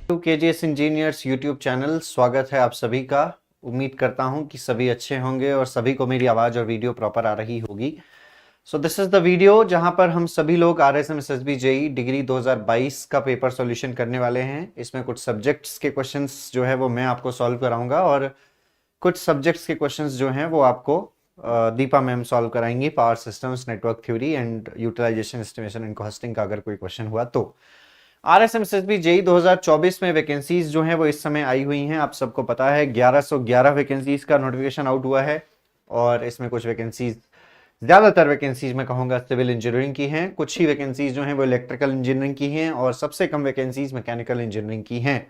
KGS engineers YouTube channel, स्वागत है आप सभी का। उम्मीद करता हूं कि सभी अच्छे होंगे और सभी को मेरी आवाज़ और वीडियो प्रॉपर आ रही होगी। So this is the video जहां पर हम सभी लोग RSMSSB जेईई डिग्री 2022 का पेपर सॉल्यूशन करने वाले हैं। इसमें कुछ सब्जेक्ट्स के क्वेश्चंस जो है वो मैं आपको सॉल्व कराऊंगा और कुछ सब्जेक्ट्स के क्वेश्चंस जो हैं वो आपको दीपा मैम सॉल्व कराएंगी। Power systems, network theory and utilization estimation and costing का अगर कोई क्वेश्चन हुआ तो। RSMSSB जेईई 2024 में वैकेंसीज जो हैं वो इस समय आई हुई हैं। आप सबको पता है 1111 वैकेंसीज का नोटिफिकेशन आउट हुआ है और इसमें कुछ वैकेंसीज, ज़्यादातर वैकेंसीज मैं कहूँगा सिविल इंजीनियरिंग की हैं, कुछ ही वैकेंसीज जो हैं वो इलेक्ट्रिकल इंजीनियरिंग की हैं और सबसे कम वैकेंसीज मैकेनिकल इंजीनियरिंग की हैं।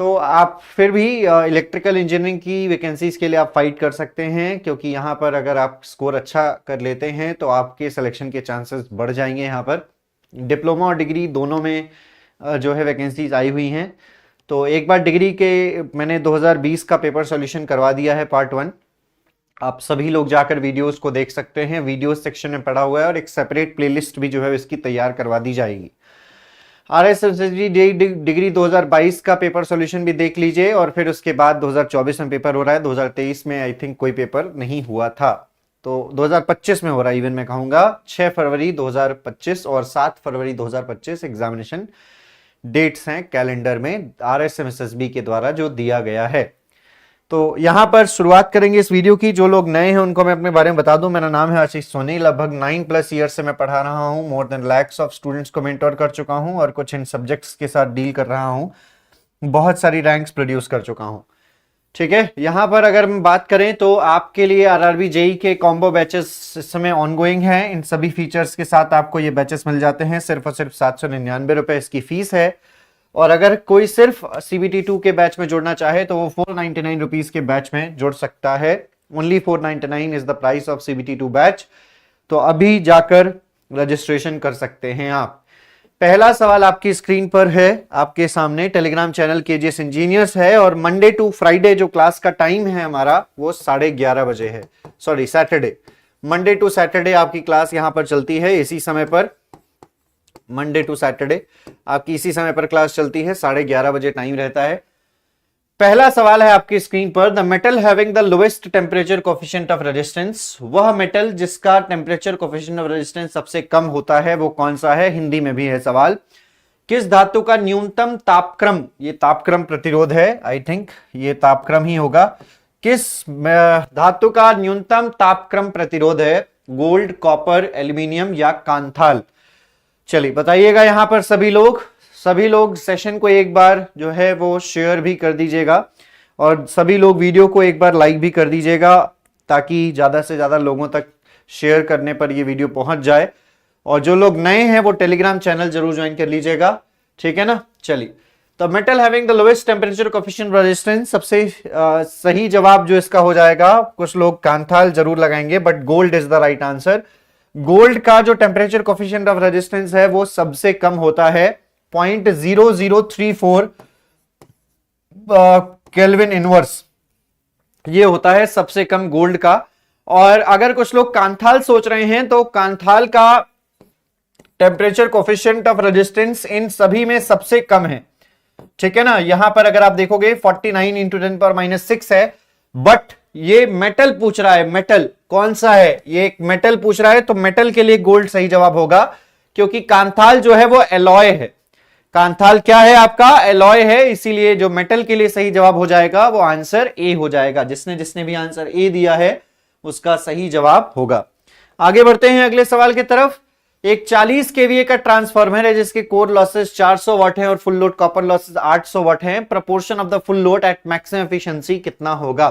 तो आप फिर भी इलेक्ट्रिकल इंजीनियरिंग की वैकेंसीज के लिए आप फाइट कर सकते हैं, क्योंकि यहाँ पर अगर आप स्कोर अच्छा कर लेते हैं तो आपके सिलेक्शन के चांसेस बढ़ जाएंगे। यहाँ पर डिप्लोमा और डिग्री दोनों में जो है वैकेंसीज आई हुई हैं। तो एक बार डिग्री के मैंने 2020 का पेपर सॉल्यूशन करवा दिया है पार्ट 1। आप सभी लोग जाकर वीडियोस को देख सकते हैं, वीडियोस सेक्शन में पड़ा हुआ है और एक सेपरेट प्लेलिस्ट भी जो है इसकी तैयार करवा दी जाएगी। RSMSSB डिग्री 2022 का पेपर सॉल्यूशन भी देख लीजिए और फिर उसके बाद 2024 में पेपर हो रहा है। 2023 में आई थिंक कोई पेपर नहीं हुआ था, तो 2025 में हो रहा है। इवन मैं कहूँगा 6 फरवरी 2025 और 7 फरवरी 2025 एग्जामिनेशन डेट्स हैं कैलेंडर में RSMSSB के द्वारा जो दिया गया है। तो यहाँ पर शुरुआत करेंगे इस वीडियो की। जो लोग नए हैं उनको मैं अपने बारे में बता दूं। मेरा नाम है आशीष सोनी। लगभग 9+ ईयर से मैं पढ़ा रहा हूँ। More than lakhs of students को मेंटोर कर चुका हूँ और कुछ इन सब्जेक्ट्स के साथ डील कर रहा हूँ। बहुत सारी रैंक्स प्रोड्यूस कर चुका हूँ। ठीक है, यहाँ पर अगर हम बात करें तो आपके लिए RRB जेईई के कॉम्बो बैचेस इस समय ऑनगोइंग हैं। इन सभी फीचर्स के साथ आपको ये बैचेस मिल जाते हैं। सिर्फ और सिर्फ 799 रुपए इसकी फीस है। और अगर कोई सिर्फ CBT 2 के बैच में जुड़ना चाहे तो वो 499 रुपीज के बैच में जुड़ सकता है। Only 499 is the price of CBT 2 batch. तो अभी जाकर रजिस्ट्रेशन कर सकते हैं आप। पहला सवाल आपकी स्क्रीन पर है आपके सामने। टेलीग्राम चैनल केजीएस इंजीनियर्स है और मंडे टू फ्राइडे जो क्लास का टाइम है हमारा वो 11:30 बजे है। Sorry, Saturday, Monday to Saturday आपकी क्लास यहां पर चलती है इसी समय पर। मंडे टू सैटरडे आपकी इसी समय पर क्लास चलती है, 11:30 बजे टाइम रहता है। पहला सवाल है आपकी स्क्रीन पर। The metal having the lowest temperature coefficient of resistance, वह मेटल जिसका टेम्परेचर कोफिशिएंट ऑफ रेजिस्टेंस सबसे कम होता है वो कौन सा है? हिंदी में भी है सवाल। किस धातु का न्यूनतम तापक्रम, ये तापक्रम प्रतिरोध है, आई थिंक ये तापक्रम ही होगा। किस धातु का न्यूनतम तापक्रम प्रतिरोध है? गोल्ड, कॉपर, एल्यूमिनियम या कांथाल? चलिए बताइएगा यहां पर सभी लोग सेशन को एक बार जो है वो शेयर भी कर दीजिएगा और सभी लोग वीडियो को एक बार लाइक भी कर दीजिएगा, ताकि ज्यादा से ज्यादा लोगों तक शेयर करने पर ये वीडियो पहुंच जाए। और जो लोग नए हैं वो टेलीग्राम चैनल जरूर ज्वाइन कर लीजिएगा, ठीक है ना। चलिए, तो metal having the lowest temperature coefficient resistance, सबसे सही जवाब जो इसका हो जाएगा, कुछ लोग कांथाल जरूर लगाएंगे but gold is the right answer. Gold का जो टेम्परेचर कोफिशिएंट ऑफ रेजिस्टेंस है वो सबसे कम होता है, 0.0034 केल्विन इनवर्स, ये होता है सबसे कम गोल्ड का। और अगर कुछ लोग कांथाल सोच रहे हैं तो कांथाल का temperature coefficient of resistance in सभी में सबसे कम है, ठीक है ना। यहां पर अगर आप देखोगे 49 इंटू 10⁻⁶ है, बट ये मेटल पूछ रहा है। मेटल कौन सा है? ये एक मेटल पूछ रहा है, तो मेटल के लिए गोल्ड सही जवाब होगा, क्योंकि कांथाल जो है वो एलॉय है। कांथाल क्या है आपका? एलॉय है, इसीलिए जो मेटल के लिए सही जवाब हो जाएगा वो आंसर ए हो जाएगा। जिसने भी आंसर ए दिया है उसका सही जवाब होगा। आगे बढ़ते हैं अगले सवाल की तरफ। एक 40 kVA का ट्रांसफार्मर है जिसके कोर लॉसेस 400 वाट है और फुल लोड कॉपर लॉसेस 800 वाट है। Proportion of the full load at maximum efficiency कितना होगा?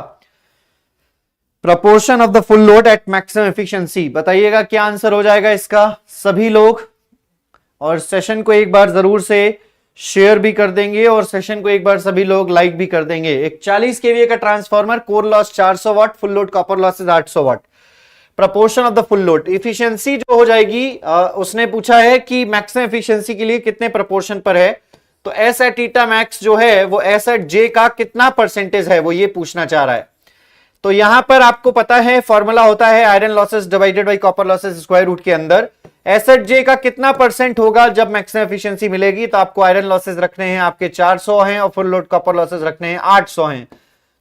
Proportion of the full load at maximum efficiency, बताइएगा क्या आंसर हो जाएगा इसका सभी लोग। और सेशन को एक बार जरूर से शेयर भी कर देंगे और सेशन को एक बार सभी लोग लाइक भी कर देंगे। एक 40 kVA का transformer, core loss 400 watt, full load copper losses 800 watt. Proportion of the full load, efficiency जो हो जाएगी, उसने पूछा है कि मैक्सिमम एफिशिएंसी के लिए कितने प्रपोर्शन पर है, तो एस एट थीटा मैक्स जो है वो एस एट जे का कितना परसेंटेज है वो ये पूछना चाह रहा है। तो यहां पर आपको पता है फॉर्मूला होता है iron losses divided by copper losses square root के अंदर। एसेट जे का कितना परसेंट होगा जब मैक्सिमम एफिशिएंसी मिलेगी? तो आपको आयरन लॉसेस रखने हैं आपके 400 हैं और फुल लोड कॉपर लॉसेस रखने हैं 800 हैं।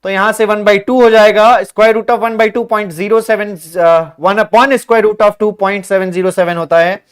तो यहां से 1/2 हो जाएगा, square root of 1/2 0.07 1 upon square root of 2.707 होता है।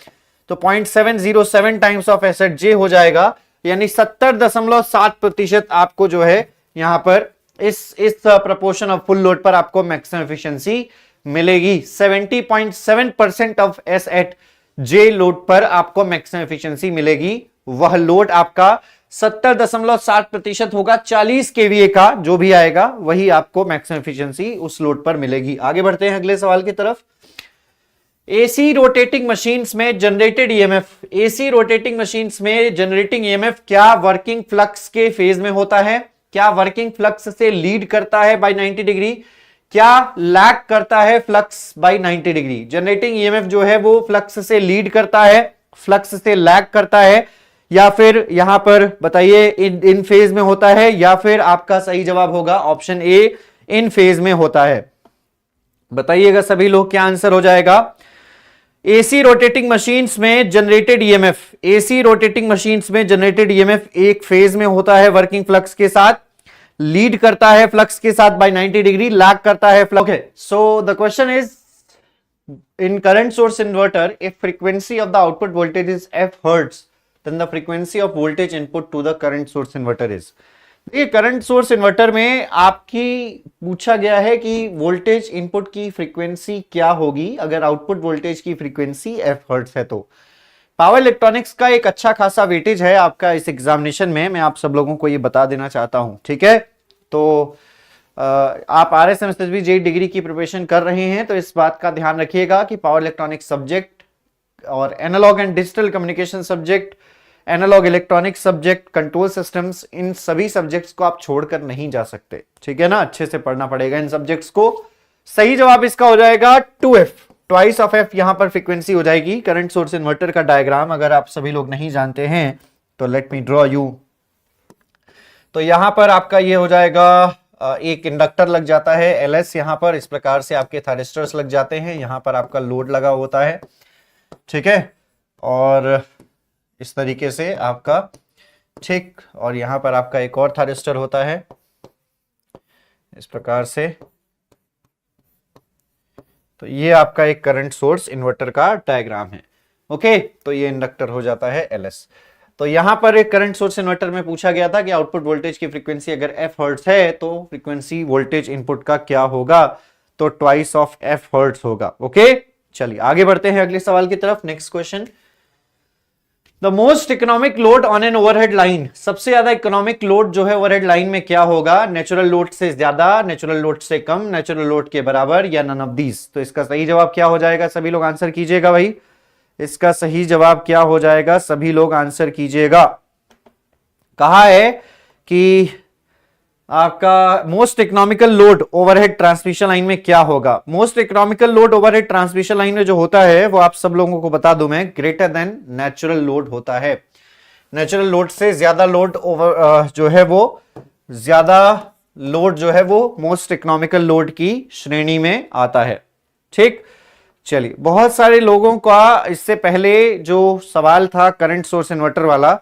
तो 0.707 टाइम्स ऑफ एसेट जे हो जाएगा, यानी 70.7% आपको जो है यहां पर इस प्रपोर्शन ऑफ फुल लोड पर आपको मैक्सिमम एफिशिएंसी मिलेगी। 70.7% of S at J load पर आपको मैक्सिमम एफिशिएंसी मिलेगी। वह लोड आपका 70.7% होगा। 40 केवीए का जो भी आएगा वही आपको मैक्सिमम एफिशिएंसी उस लोड पर मिलेगी। आगे बढ़ते हैं अगले सवाल की तरफ। एसी रोटेटिंग मशीन्स में generated EMF, AC rotating machines में जनरेटिंग ईएमएफ क्या वर्किंग फ्लक्स के फेज में होता है? क्या वर्किंग फ्लक्स से लीड करता है बाय 90 डिग्री? क्या लैग करता है flux by 90 degree? Generating EMF जो है वो फ्लक्स से लीड करता है, फ्लक्स से लैग करता है, या फिर यहां पर बताइए इन फेज में होता है, या फिर आपका सही जवाब होगा ऑप्शन ए इन फेज में होता है। बताइएगा सभी लोग क्या आंसर हो जाएगा। एसी रोटेटिंग मशीन्स में generated EMF, AC rotating machines में जनरेटेड ईएमएफ एक फेज में होता है वर्किंग फ्लक्स के साथ, लीड करता है फ्लक्स के साथ बाय 90 डिग्री, लैग करता है flux. Okay, so the question is in current source inverter if frequency of the output voltage is f hertz then the frequency of voltage input to the current source inverter is। ये current source inverter में आपकी पूछा गया है कि voltage input की frequency क्या होगी अगर आउटपुट वोल्टेज की फ्रीक्वेंसी f हर्ट्ज है। तो पावर इलेक्ट्रॉनिक्स का एक अच्छा खासा वेटेज है आपका इस एग्जामिनेशन में, मैं आप सब लोगों को ये बता देना चाहता हूं, ठीक है। तो आप RSMSB JEE डिग्री की प्रिपरेशन कर रहे हैं तो इस बात का ध्यान रखिएगा कि पावर इलेक्ट्रॉनिक्स सब्जेक्ट और analog and digital communication subject, analog electronics subject, control systems, इन सभी सब्जेक्ट्स को आप छोड़कर नहीं जा सकते, ठीक है ना। अच्छे से पढ़ना पड़ेगा इन सब्जेक्ट्स को। सही जवाब इसका हो जाएगा 2f, ट्वाइस ऑफ f यहां पर फ्रीक्वेंसी हो जाएगी। करंट सोर्स इन्वर्टर का डायग्राम अगर आप सभी लोग नहीं जानते हैं तो लेट मी ड्रॉ यू। तो यहां पर आपका ये हो जाएगा, एक इंडक्टर लग जाता है LS यहां पर, इस प्रकार से आपके थायरिस्टर्स लग जाते हैं, यहां पर आपका लोड लगा होता है, ठीक है। और इस तरीके से आपका, ठीक, और यहां पर आपका एक और थायरिस्टर होता है इस प्रकार से। तो ये आपका एक करंट सोर्स इन्वर्टर का डायग्राम है। ओके, तो ये इंडक्टर हो जाता है LS। तो यहां पर एक करंट सोर्स इन्वर्टर में पूछा गया था कि आउटपुट वोल्टेज की फ्रीक्वेंसी अगर f हर्ट्ज है तो फ्रीक्वेंसी वोल्टेज इनपुट का क्या होगा? तो ट्वाइस ऑफ f हर्ट्ज होगा। ओके, चलिए आगे बढ़ते हैं अगले सवाल की तरफ। Next question, the most economic load on an overhead line, सबसे ज्यादा इकोनॉमिक लोड जो है ओवरहेड लाइन में क्या होगा? नेचुरल लोड से ज्यादा, नेचुरल लोड से कम, नेचुरल लोड के बराबर, या नन ऑफ दीज। तो इसका सही जवाब क्या हो जाएगा? सभी लोग आंसर कीजिएगा भाई, इसका सही जवाब क्या हो जाएगा? सभी लोग आंसर कीजिएगा। कहा है कि आपका most economical load overhead transmission line में क्या होगा? Most economical load overhead transmission line में जो होता है वो आप सब लोगों को बता दूं मैं, ग्रेटर देन नेचुरल लोड होता है। नेचुरल लोड से ज्यादा लोड जो है वो ज्यादा लोड जो है वो मोस्ट इकोनॉमिकल लोड की श्रेणी में आता है, ठीक। चलिए, बहुत सारे लोगों का इससे पहले जो सवाल था करंट सोर्स इन्वर्टर वाला,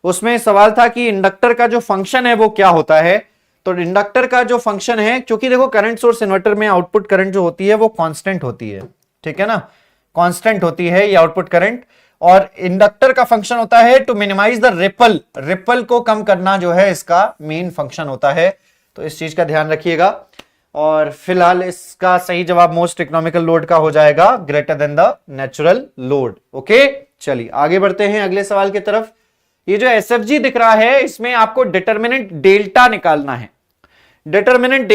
उसमें सवाल था कि इंडक्टर का जो फंक्शन है वो क्या होता है। तो इंडक्टर का जो फंक्शन है, क्योंकि देखो करंट सोर्स इन्वर्टर में आउटपुट करंट जो होती है वो कांस्टेंट होती है, ठीक है ना, कांस्टेंट होती है ये आउटपुट करंट। और इंडक्टर का फंक्शन होता है to minimise the ripple, ripple को कम करना जो है इसका मेन फंक्शन होता है। तो इस चीज का ध्यान रखिएगा। और फिलहाल इसका सही जवाब मोस्ट इकोनॉमिकल लोड का हो जाएगा greater than the natural load. Okay, चलिए आगे बढ़ते हैं अगले सवाल की तरफ। ये जो SFG दिख रहा है इसमें आपको डिटर्मिनेंट डेल्टा निकालना है। डिटर्मिनेंट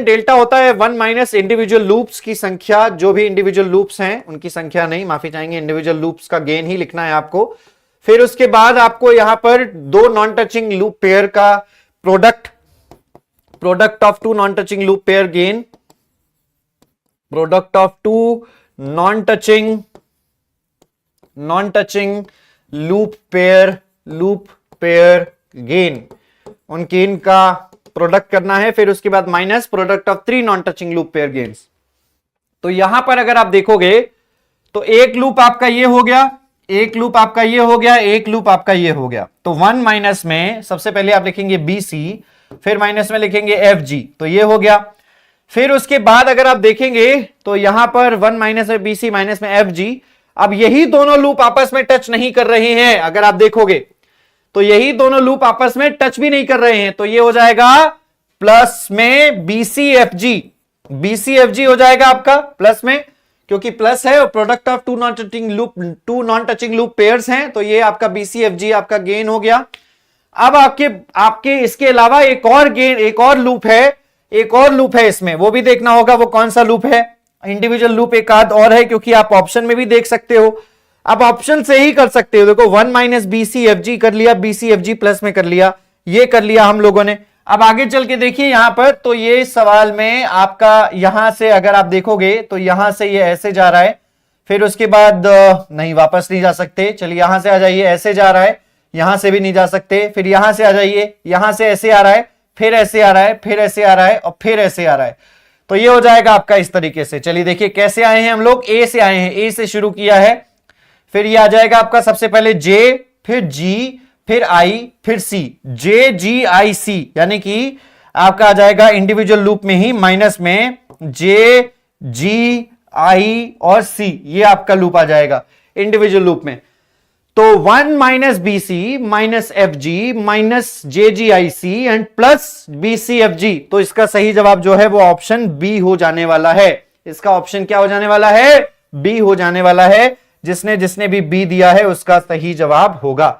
डेल्टा होता है 1 माइनस इंडिविजुअल लूप्स की संख्या, जो भी इंडिविजुअल लूप्स हैं उनकी संख्या नहीं, माफी चाहेंगे, इंडिविजुअल लूप्स का गेन ही लिखना है आपको। फिर उसके बाद आपको यहां पर दो नॉन टचिंग लूप पेयर का product of two non touching loop pair gain, product of two non touching loop pair gain, उनकी इनका प्रोडक्ट करना है। फिर उसके बाद minus product of 3 non touching loop pair gains. तो यहां पर अगर आप देखोगे तो एक लूप आपका ये हो गया, एक लूप आपका ये हो गया, एक लूप आपका ये हो गया। तो 1 माइनस में सबसे पहले आप लिखेंगे BC, फिर माइनस में लिखेंगे FG, तो ये हो गया। फिर उसके बाद अगर आप देखेंगे तो यहां पर 1 माइनस में BC माइनस में FG, अब यही दोनों लूप आपस में टच नहीं कर रहे हैं। अगर आप देखोगे तो यही दोनों लूप आपस में टच भी नहीं कर रहे हैं, तो ये हो जाएगा प्लस में BCFG, BCFG हो जाएगा आपका प्लस में, क्योंकि प्लस है और product of two non touching loop pairs हैं, तो ये आपका BCFG आपका गेन हो गया। अब आपके इसके अलावा एक और गेन, एक और लूप है इसमें, वो भी देखना होगा वो कौन सा लूप है। इंडिविजुअल लूप एक आध और है, क्योंकि आप ऑप्शन में भी देख सकते हो, आप ऑप्शन से ही कर सकते हो। देखो 1 माइनस BCFG कर लिया, BCFG प्लस में कर लिया, ये कर लिया हम लोगों ने। अब आगे चल के देखिए यहां पर, तो ये सवाल में आपका यहां से अगर आप देखोगे तो यहां से ये ऐसे जा रहा है, फिर उसके बाद नहीं वापस नहीं जा सकते, चलिए यहां से आ जाइए, ऐसे जा रहा है, यहां से भी नहीं जा सकते, फिर यहां से आ जाइए, यहां से ऐसे आ रहा है, फिर ऐसे आ रहा है, फिर ऐसे आ रहा है और फिर ऐसे आ रहा है, तो ये हो जाएगा आपका इस तरीके से। चलिए देखिए कैसे आए हैं हम लोग, ए से आए हैं, ए से शुरू किया है, फिर ये आ जाएगा आपका सबसे पहले J, फिर G, फिर I, फिर C, JGIC, यानी कि आपका आ जाएगा इंडिविजुअल लूप में ही माइनस में J, G, I और C, ये आपका लूप आ जाएगा इंडिविजुअल लूप में। तो 1 minus BC minus FG minus JGIC and plus BCFG, तो इसका सही जवाब जो है वो ऑप्शन बी हो जाने वाला है। इसका ऑप्शन क्या हो जाने वाला है? बी हो जाने वाला है। जिसने भी बी दिया है उसका सही जवाब होगा।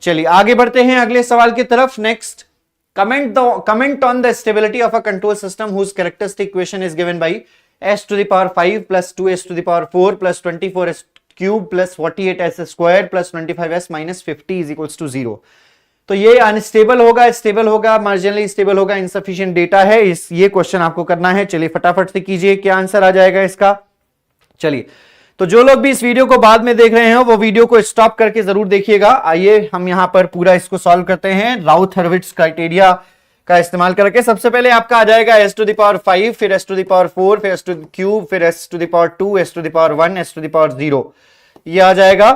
चलिए आगे बढ़ते हैं अगले सवाल की तरफ। Next, comment on the stability of a control system whose characteristic equation is given by s to the power 5 plus 2s to the power 4 plus 24s cube plus 48s square plus 25s minus 50 is equals to 0। तो ये unstable होगा, stable होगा, marginally stable होगा, insufficient data है। ये question आपको करना है। चलिए फटाफट से कीजिए, क्या आंसर आ जाएगा इसका। चलिए, तो जो लोग भी इस वीडियो को बाद में देख रहे हैं वो वीडियो को स्टॉप करके जरूर देखिएगा। आइए हम यहां पर पूरा इसको सॉल्व करते हैं राउथ-हर्विट्ज क्राइटेरिया का इस्तेमाल करके। सबसे पहले आपका आ जाएगा s टू द पावर 5, फिर s टू द पावर 4, फिर s टू द क्यूब, फिर s to the power 2, s to the power 1, s to the power 0, ये आ जाएगा।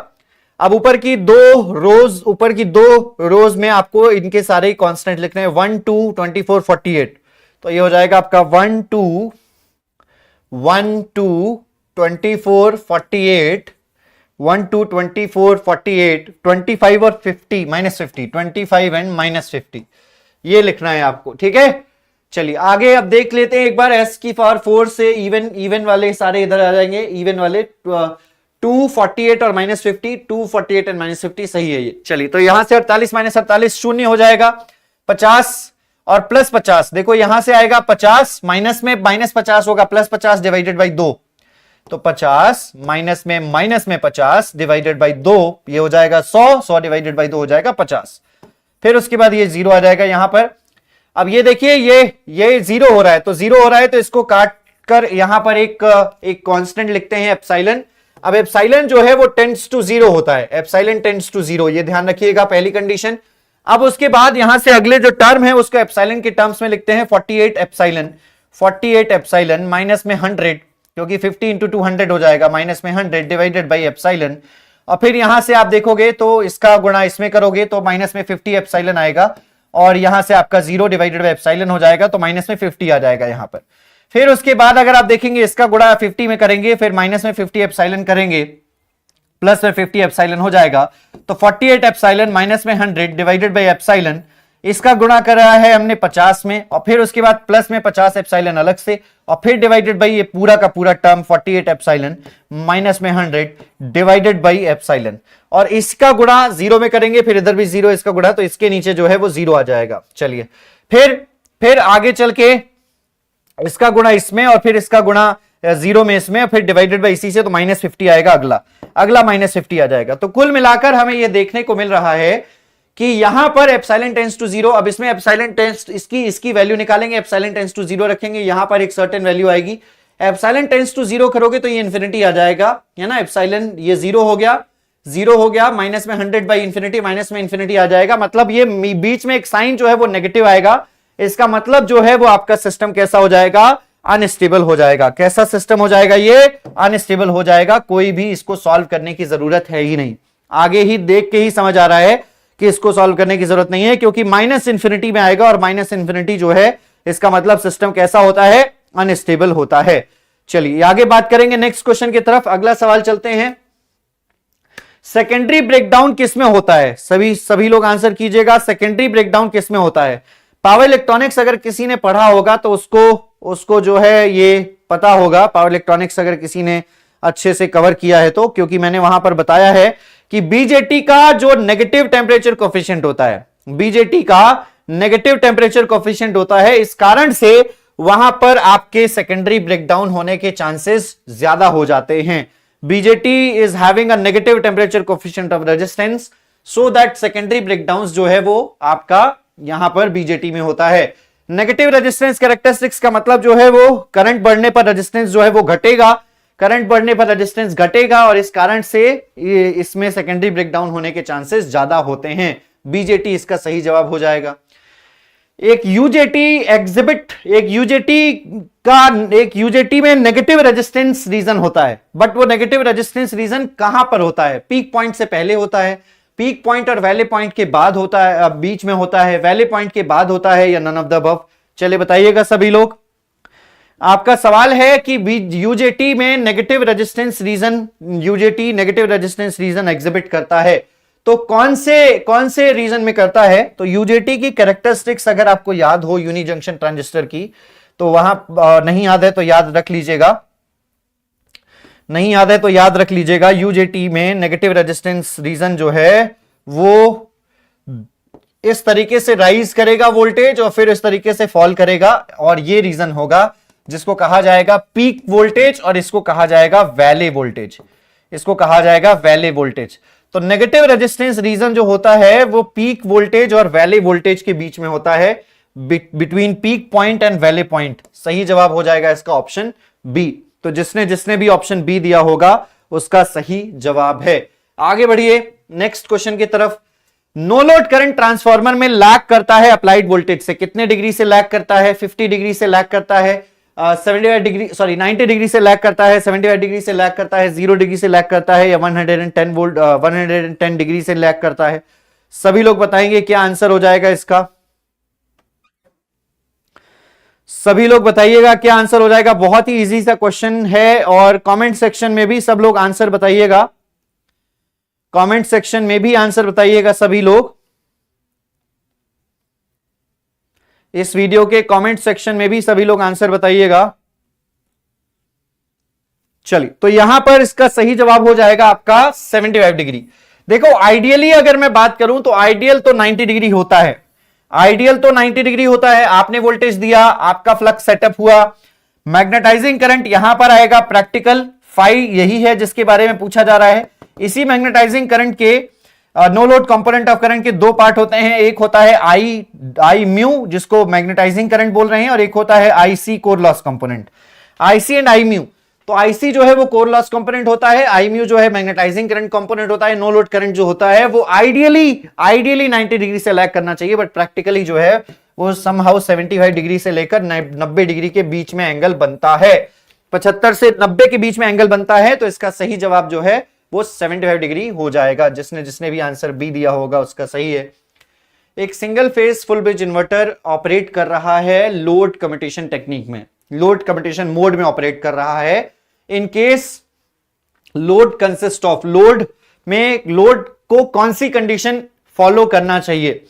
अब ऊपर की दो रोज में आपको इनके सारे कांस्टेंट लिखने हैं, 1 2 24 48। तो ये हो जाएगा आपका 1 2 24 48, 1 2 24 48, 25 और 50 माइनस 50, 25 एंड माइनस 50, ये लिखना है आपको, ठीक है। चलिए आगे अब देख लेते हैं एक बार। s की पावर 4 से इवन वाले सारे इधर आ जाएंगे, इवन वाले 248 और माइनस 50, 248 एंड माइनस 50 सही है ये। चलिए तो यहां से 48 माइनस 48 शून्य हो जाएगा, 50 और प्लस 50, देखो यहां से आएगा 50, माइनस में माइनस 50 होगा, प्लस 50 डिवाइडेड बाई 2, तो 50 माइनस में 50 डिवाइडेड बाई 2, ये हो जाएगा 100 डिवाइडेड बाई 2 हो जाएगा 50। फिर उसके बाद ये 0 आ जाएगा यहां पर। अब ये देखिए ये 0 हो रहा है, तो 0 हो रहा है तो इसको काट कर यहां पर एक कांस्टेंट लिखते हैं एप्सिलॉन। अब एप्सिलॉन जो है वो टेंड्स टू 0 होता है, एप्सिलॉन टेंड्स टू 0, ये ध्यान रखिएगा पहली कंडीशन। अब उसके बाद यहां से अगले जो टर्म है उसको एप्सिलॉन के टर्म्स में लिखते हैं 48 एप्सिलॉन माइनस में 100, क्योंकि 50 इंटू 200 हो जाएगा, माइनस में 100 डिवाइडेड बाई एप्सिलॉन। और फिर यहां से आप देखोगे तो इसका गुणा इसमें करोगे तो माइनस में 50 एप्सिलॉन आएगा, और यहां से आपका 0 डिवाइडेड बाई एप्सिलॉन हो जाएगा, तो माइनस में 50 आ जाएगा यहां पर। फिर उसके बाद अगर आप देखेंगे इसका गुणा 50 में करेंगे, फिर माइनस में 50 एप्सिलॉन करेंगे, प्लस में 50 एप्सिलॉन हो जाएगा, तो 48 एप्सिलॉन माइनस में 100 डिवाइडेड बाई एप्सिलॉन, इसका गुणा कर रहा है हमने 50 में, और फिर उसके बाद प्लस में 50 एप्सिलॉन अलग से, और फिर डिवाइडेड बाई ये पूरा का पूरा टर्म 48 एप्सिलॉन माइनस में 100 डिवाइडेड बाई एप्सिलॉन, और इसका गुणा 0 में करेंगे, फिर इधर भी 0 इसका गुणा, तो इसके नीचे जो है वो 0 आ जाएगा। चलिए फिर आगे चल के इसका गुणा इसमें, और फिर इसका गुणा 0 में इसमें, फिर डिवाइडेड बाई इसी से, तो माइनस 50 आएगा, अगला माइनस 50 आ जाएगा। तो कुल मिलाकर हमें यह देखने को मिल रहा है कि यहां पर एप्सिलॉन टेंड्स टू 0, अब इसमें एप्सिलॉन टेंड्स इसकी वैल्यू निकालेंगे, एप्सिलॉन टेंड्स टू 0 रखेंगे, यहां पर एक सर्टेन वैल्यू आएगी, एप्सिलॉन टेंड्स टू 0 करोगे तो ये इंफिनिटी आ जाएगा, है ना। एप्सिलॉन ये 0 हो गया, माइनस में 100 बाई इंफिनिटी, माइनस में इंफिनिटी आ जाएगा, मतलब ये बीच में एक साइन जो है वो नेगेटिव आएगा। इसका मतलब जो है वो आपका सिस्टम कैसा हो जाएगा, अनस्टेबल हो जाएगा। कैसा सिस्टम हो जाएगा ये? अनस्टेबल हो जाएगा। कोई भी इसको सॉल्व करने की जरूरत है ही नहीं, आगे ही देख के ही समझ आ रहा है कि इसको सॉल्व करने की जरूरत नहीं है, क्योंकि माइनस इंफिनिटी में आएगा और माइनस इंफिनिटी जो है इसका मतलब सिस्टम कैसा होता है? अनस्टेबल होता है। चलिए आगे बात करेंगे नेक्स्ट क्वेश्चन की तरफ। अगला सवाल चलते हैं, सेकेंडरी ब्रेकडाउन किसमें होता है? सभी लोग आंसर कीजिएगा, सेकेंडरी ब्रेकडाउन किसमें होता है? पावर इलेक्ट्रॉनिक्स अगर किसी ने पढ़ा होगा तो उसको जो है ये पता होगा। पावर इलेक्ट्रॉनिक्स अगर किसी ने अच्छे से कवर किया है तो, क्योंकि मैंने वहां पर बताया है कि बीजेटी का जो नेगेटिव टेम्परेचर कोफिशिएंट होता है, बीजेटी का नेगेटिव टेम्परेचर कोफिशिएंट होता है, इस कारण से वहां पर आपके सेकेंडरी ब्रेकडाउन होने के चांसेस ज्यादा हो जाते हैं। BJT is having a negative temperature coefficient of resistance, so that secondary breakdown जो है वो आपका यहां पर बीजेटी में होता है। नेगेटिव रेजिस्टेंस कैरेक्टरिस्टिक्स का मतलब जो है वो करंट बढ़ने पर रेजिस्टेंस जो है वो घटेगा, करंट बढ़ने पर रेजिस्टेंस घटेगा, और इस कारण से इसमें सेकेंडरी ब्रेकडाउन होने के चांसेस ज्यादा होते हैं। बीजेटी इसका सही जवाब हो जाएगा। एक यूजेटी में नेगेटिव रेजिस्टेंस रीजन होता है, बट वो नेगेटिव रेजिस्टेंस रीजन कहां पर होता है? पीक पॉइंट से पहले होता है, पीक पॉइंट और वैली पॉइंट के बाद होता है, बीच में होता है, वैली पॉइंट के बाद होता है, या नन ऑफ द अबव? चलिए बताइएगा सभी लोग। आपका सवाल है कि यूजेटी में नेगेटिव रेजिस्टेंस रीजन एग्जिबिट करता है, तो कौन से रीजन में करता है? तो यूजेटी की कैरेक्टरिस्टिक्स अगर आपको याद हो यूनी जंक्शन ट्रांजिस्टर की, तो वहां नहीं याद है तो याद रख लीजिएगा, नहीं याद है तो याद रख लीजिएगा। यूजेटी में नेगेटिव रेजिस्टेंस रीजन जो है वो इस तरीके से राइज करेगा वोल्टेज और फिर इस तरीके से फॉल करेगा, और ये रीजन होगा जिसको कहा जाएगा पीक वोल्टेज, और इसको कहा जाएगा वैले वोल्टेज, इसको कहा जाएगा वैले वोल्टेज। तो नेगेटिव रेजिस्टेंस रीजन जो होता है वो पीक वोल्टेज और वैले वोल्टेज के बीच में होता है, between peak point and valley point. सही जवाब हो जाएगा इसका ऑप्शन बी। तो जिसने भी ऑप्शन बी दिया होगा उसका सही जवाब है। आगे बढ़िए नेक्स्ट क्वेश्चन की तरफ। नो लोड करंट ट्रांसफार्मर में लैग करता है अप्लाइड वोल्टेज से, कितने डिग्री से लैग करता है? 50 डिग्री से लैग करता है, 90 डिग्री से लैग करता है, 75 डिग्री से लैग करता है, 0 डिग्री से लैग करता है, या 110 डिग्री से लैग करता है? सभी लोग बताएंगे क्या आंसर हो जाएगा इसका? सभी लोग बताइएगा क्या आंसर हो जाएगा। बहुत ही इजी सा क्वेश्चन है, और कमेंट सेक्शन में भी सब लोग आंसर बताइएगा, कमेंट सेक्शन में भी आंसर बताइएगा सभी लोग। इस वीडियो के कमेंट सेक्शन में भी सभी लोग आंसर बताइएगा। चलिए तो यहां पर इसका सही जवाब हो जाएगा आपका 75 डिग्री। देखो आइडियली अगर मैं बात करूं तो आइडियल तो 90 डिग्री होता है, आइडियल तो 90 डिग्री होता है। आपने वोल्टेज दिया, आपका फ्लक्स सेटअप हुआ, मैग्नेटाइजिंग करंट यहां पर आएगा। प्रैक्टिकल फाई यही है जिसके बारे में पूछा जा रहा है। इसी मैग्नेटाइजिंग करंट के no load component of current के दो पार्ट होते हैं, एक होता है आई म्यू जिसको मैग्नेटाइजिंग करंट बोल रहे हैं, और एक होता है IC core loss component. IC and I mu, तो आईसी जो है वो कोर लॉस कंपोनेंट होता है, आई म्यू जो है मैग्नेटाइजिंग करंट कंपोनेंट होता है। नो लोड करंट जो होता है वो आइडियली 90 डिग्री से लैग करना चाहिए, बट प्रैक्टिकली जो है वो समहाउ 75 डिग्री से लेकर 90 डिग्री के बीच में एंगल बनता है, 75 से 90 के बीच में एंगल बनता है। तो इसका सही जवाब जो है वो 75 डिग्री हो जाएगा। जिसने भी आंसर बी दिया होगा उसका सही है। एक single phase full bridge inverter operate कर रहा है लोड कम्यूटेशन टेक्निक में, लोड कम्यूटेशन मोड में ऑपरेट कर रहा है। In case load consist of, load में लोड को कौन सी कंडीशन फॉलो करना चाहिए?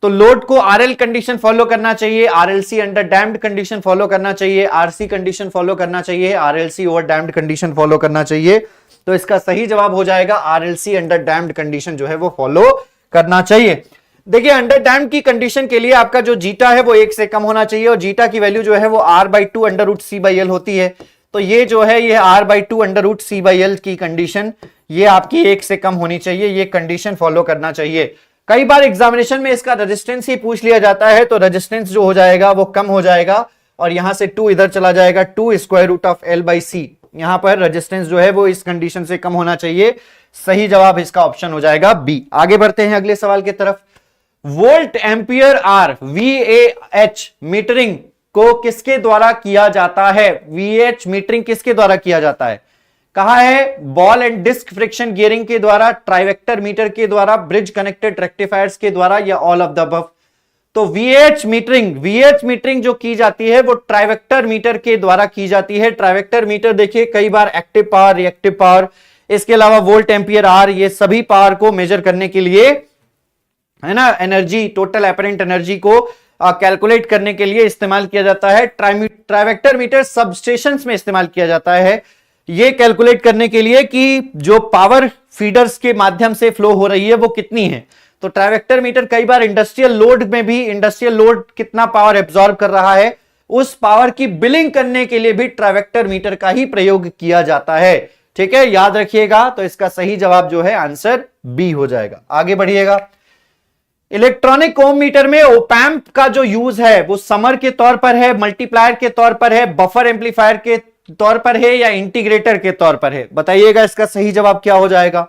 तो लोड को आरएल कंडीशन फॉलो करना चाहिए, RLC under damped condition follow करना चाहिए, आरसी कंडीशन फॉलो करना चाहिए, RLC over damped condition follow करना चाहिए। तो इसका सही जवाब हो जाएगा आरएलसी अंडर डैम्प्ड कंडीशन जो है वो फॉलो करना चाहिए। देखिए अंडर डैम्प्ड की कंडीशन के लिए आपका जो जीटा है वो 1 से कम होना चाहिए, और जीटा की वैल्यू जो है वो r/2 अंडर रूट c/l होती है। तो ये जो है ये r/2 अंडर रूट c/l की कंडीशन ये आपकी 1 से कम होनी चाहिए, ये कंडीशन फॉलो करना चाहिए। कई बार एग्जामिनेशन में इसका रेजिस्टेंस ही पूछ लिया जाता है, तो रेजिस्टेंस जो हो जाएगा वो कम हो जाएगा, और यहां से 2 इधर चला जाएगा, 2 स्क्वायर रूट ऑफ l/c। यहां पर रेजिस्टेंस जो है वो इस कंडीशन से कम होना चाहिए। सही जवाब इसका ऑप्शन हो जाएगा बी। आगे बढ़ते हैं अगले सवाल की तरफ। Volt ampere or VAH metering को किसके द्वारा किया जाता है? VH मीटरिंग किसके द्वारा किया जाता है? कहा है ball and disc friction gearing के द्वारा, ट्राइवेक्टर मीटर के द्वारा, ब्रिज कनेक्टेड रेक्टिफायर्स के द्वारा, या ऑल ऑफ द अबव। तो VH मीटरिंग जो की जाती है वो ट्राइवेक्टर मीटर के द्वारा की जाती है। ट्राइवेक्टर मीटर देखिए कई बार एक्टिव पावर, रिएक्टिव पावर, इसके अलावा वोल्ट एम्पियर आर, ये सभी पावर को मेजर करने के लिए, है ना, एनर्जी, टोटल अपरेंट एनर्जी को कैलकुलेट करने के लिए इस्तेमाल किया जाता है। ट्राइवेक्टर मीटर सबस्टेशंस में इस्तेमाल किया जाता है ये कैलकुलेट करने के लिए कि जो पावर फीडर्स के माध्यम से फ्लो हो रही है वो कितनी है। तो ट्राइवेक्टर मीटर कई बार इंडस्ट्रियल लोड में भी, इंडस्ट्रियल लोड कितना पावर एब्जॉर्ब कर रहा है उस पावर की बिलिंग करने के लिए भी ट्राइवेक्टर मीटर का ही प्रयोग किया जाता है। ठीक है, याद रखिएगा। तो इसका सही जवाब जो है आंसर बी हो जाएगा। आगे बढ़िएगा। इलेक्ट्रॉनिक ओम मीटर में ओपैम्प का जो यूज है वो समर के तौर पर है, मल्टीप्लायर के तौर पर है, बफर एम्पलीफायर के तौर पर है, या इंटीग्रेटर के तौर पर है? बताइएगा इसका सही जवाब क्या हो जाएगा।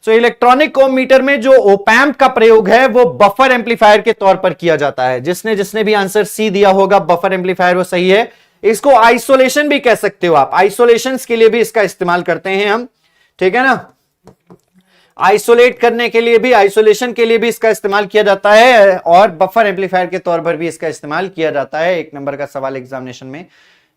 सो इलेक्ट्रॉनिक ओम मीटर में जो ओपैम्प का प्रयोग है वो बफर एम्पलीफायर के तौर पर किया जाता है। जिसने भी आंसर सी दिया होगा बफर एम्पलीफायर वो सही है। इसको आइसोलेशन भी कह सकते हो आप, आइसोलेशन के लिए भी इसका इस्तेमाल करते हैं हम, ठीक है ना। आइसोलेट करने के लिए भी, आइसोलेशन के लिए भी इसका इस्तेमाल किया जाता है, और बफर एम्पलीफायर के तौर पर भी इसका इस्तेमाल किया जाता है। 1 नंबर का सवाल एग्जामिनेशन में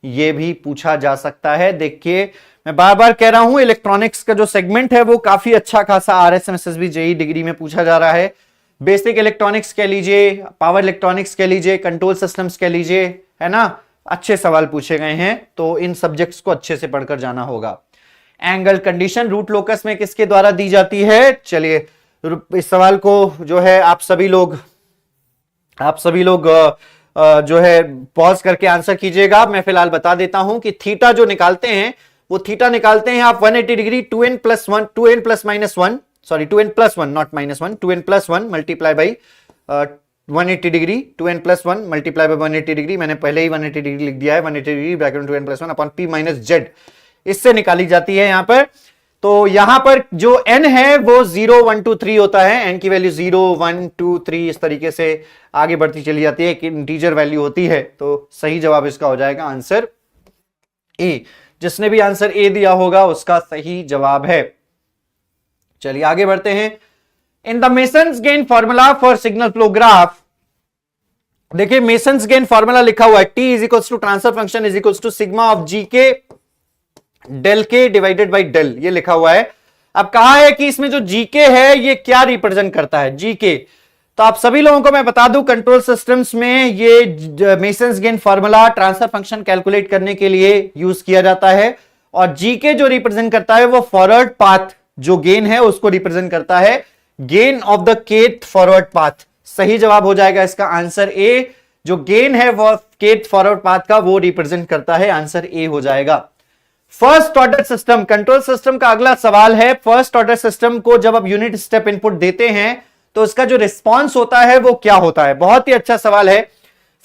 ये भी पूछा जा सकता है। देखिए मैं बार बार कह रहा हूं इलेक्ट्रॉनिक्स का जो सेगमेंट है वो काफी अच्छा खासा RSMSSB जेई डिग्री में पूछा जा रहा है। बेसिक इलेक्ट्रॉनिक्स कह लीजिए, पावर इलेक्ट्रॉनिक्स कह लीजिए, कंट्रोल सिस्टम्स कह लीजिए, है ना, अच्छे सवाल पूछे गए हैं। तो इन सब्जेक्ट्स को अच्छे से पढ़कर जाना होगा। एंगल कंडीशन रूट लोकस में किसके द्वारा दी जाती है? चलिए इस सवाल को जो है आप सभी लोग जो है पॉज करके आंसर कीजिएगा। मैं फिलहाल बता देता हूं कि थीटा जो निकालते हैं वो थीटा निकालते हैं आप 180 degree 2n plus 1 not minus 1 2n plus 1 multiply by 180 degree 2n plus 1 multiply by 180 degree. मैंने पहले ही 180 डिग्री लिख दिया है। 180 डिग्री ब्रैकेट में 2n plus 1 upon p minus Z, इससे निकाली जाती है यहां पर। तो यहां पर जो n है वो 0 1 2 3 होता है। n की वैल्यू 0 1 2 3 इस तरीके से आगे बढ़ती चली जाती है, एक इंटीजर वैल्यू होती है। तो सही जवाब इसका हो जाएगा आंसर ए। जिसने भी आंसर ए दिया होगा उसका सही जवाब है। चलिए आगे बढ़ते हैं। In the Mason's gain formula for signal flow graph, देखिए मेसन्स गेन फॉर्मूला लिखा हुआ है T is equals to transfer function is equals to sigma of G K del के डिवाइडेड बाई डेल, ये लिखा हुआ है। अब कहा है कि इसमें जो जीके है ये क्या रिप्रेजेंट करता है? जीके, तो आप सभी लोगों को मैं बता दूं कंट्रोल सिस्टम्स में ये masons gain formula transfer function calculate करने के लिए यूज किया जाता है। और जीके जो रिप्रेजेंट करता है वो फॉरवर्ड पाथ जो गेन है उसको रिप्रेजेंट करता है, gain of the kth forward path. सही जवाब हो जाएगा इसका आंसर ए। जो गेन है वो केथ फॉरवर्ड पाथ का वो रिप्रेजेंट करता है, आंसर ए हो जाएगा। First order system, control system का अगला सवाल है। फर्स्ट ऑर्डर सिस्टम को जब आप यूनिट स्टेप इनपुट देते हैं तो उसका जो रिस्पांस होता है वो क्या होता है? बहुत ही अच्छा सवाल है।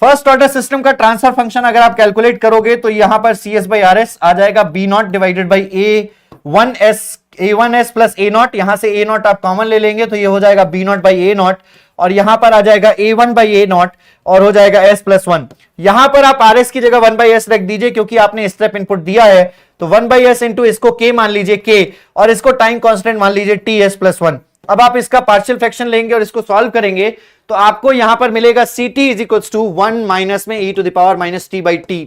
फर्स्ट ऑर्डर सिस्टम का ट्रांसफर फंक्शन अगर आप कैलकुलेट करोगे तो यहां पर CS बाई RS आ जाएगा B naught divided by A1S plus A naught. यहां से A नॉट आप कॉमन ले लेंगे तो ये हो जाएगा B naught by A naught, और यहां पर आ जाएगा A1 बाई A नॉट और हो जाएगा S प्लस 1। यहां पर आप RS की जगह 1 बाई S रख दीजिए क्योंकि आपने स्टेप इनपुट दिया है। तो 1 बाई S इंटू इसको K मान लीजिए K, और इसको टाइम कांस्टेंट मान लीजिए TS प्लस 1। अब आप इसका पार्शियल फ्रैक्शन लेंगे और इसको सॉल्व करेंगे तो आपको यहां पर मिलेगा CT is equals to 1 minus में e to the power minus t by T,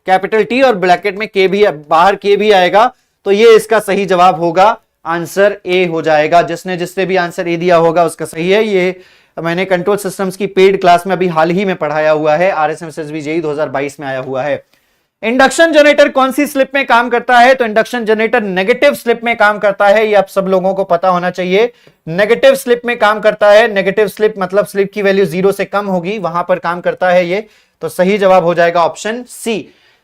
capital T और ब्रैकेट में K भी, बाहर K भी आएगा। तो ये इसका सही जवाब होगा, आंसर ए हो जाएगा। जिसने भी आंसर ए दिया होगा उसका सही है। ये मैंने कंट्रोल सिस्टम्स की पेड क्लास में अभी हाल ही में पढ़ाया हुआ है, RSMSSB जेईई 2022 में आया हुआ है। इंडक्शन जनरेटर कौन सी स्लिप में काम करता है? तो इंडक्शन जनरेटर नेगेटिव स्लिप में काम करता है, ये आप सब लोगों को पता होना चाहिए। नेगेटिव स्लिप में काम करता है। नेगेटिव स्लिप मतलब स्लिप की वैल्यू 0 से कम होगी, वहां पर काम करता है ये। तो सही जवाब हो जाएगा ऑप्शन सी।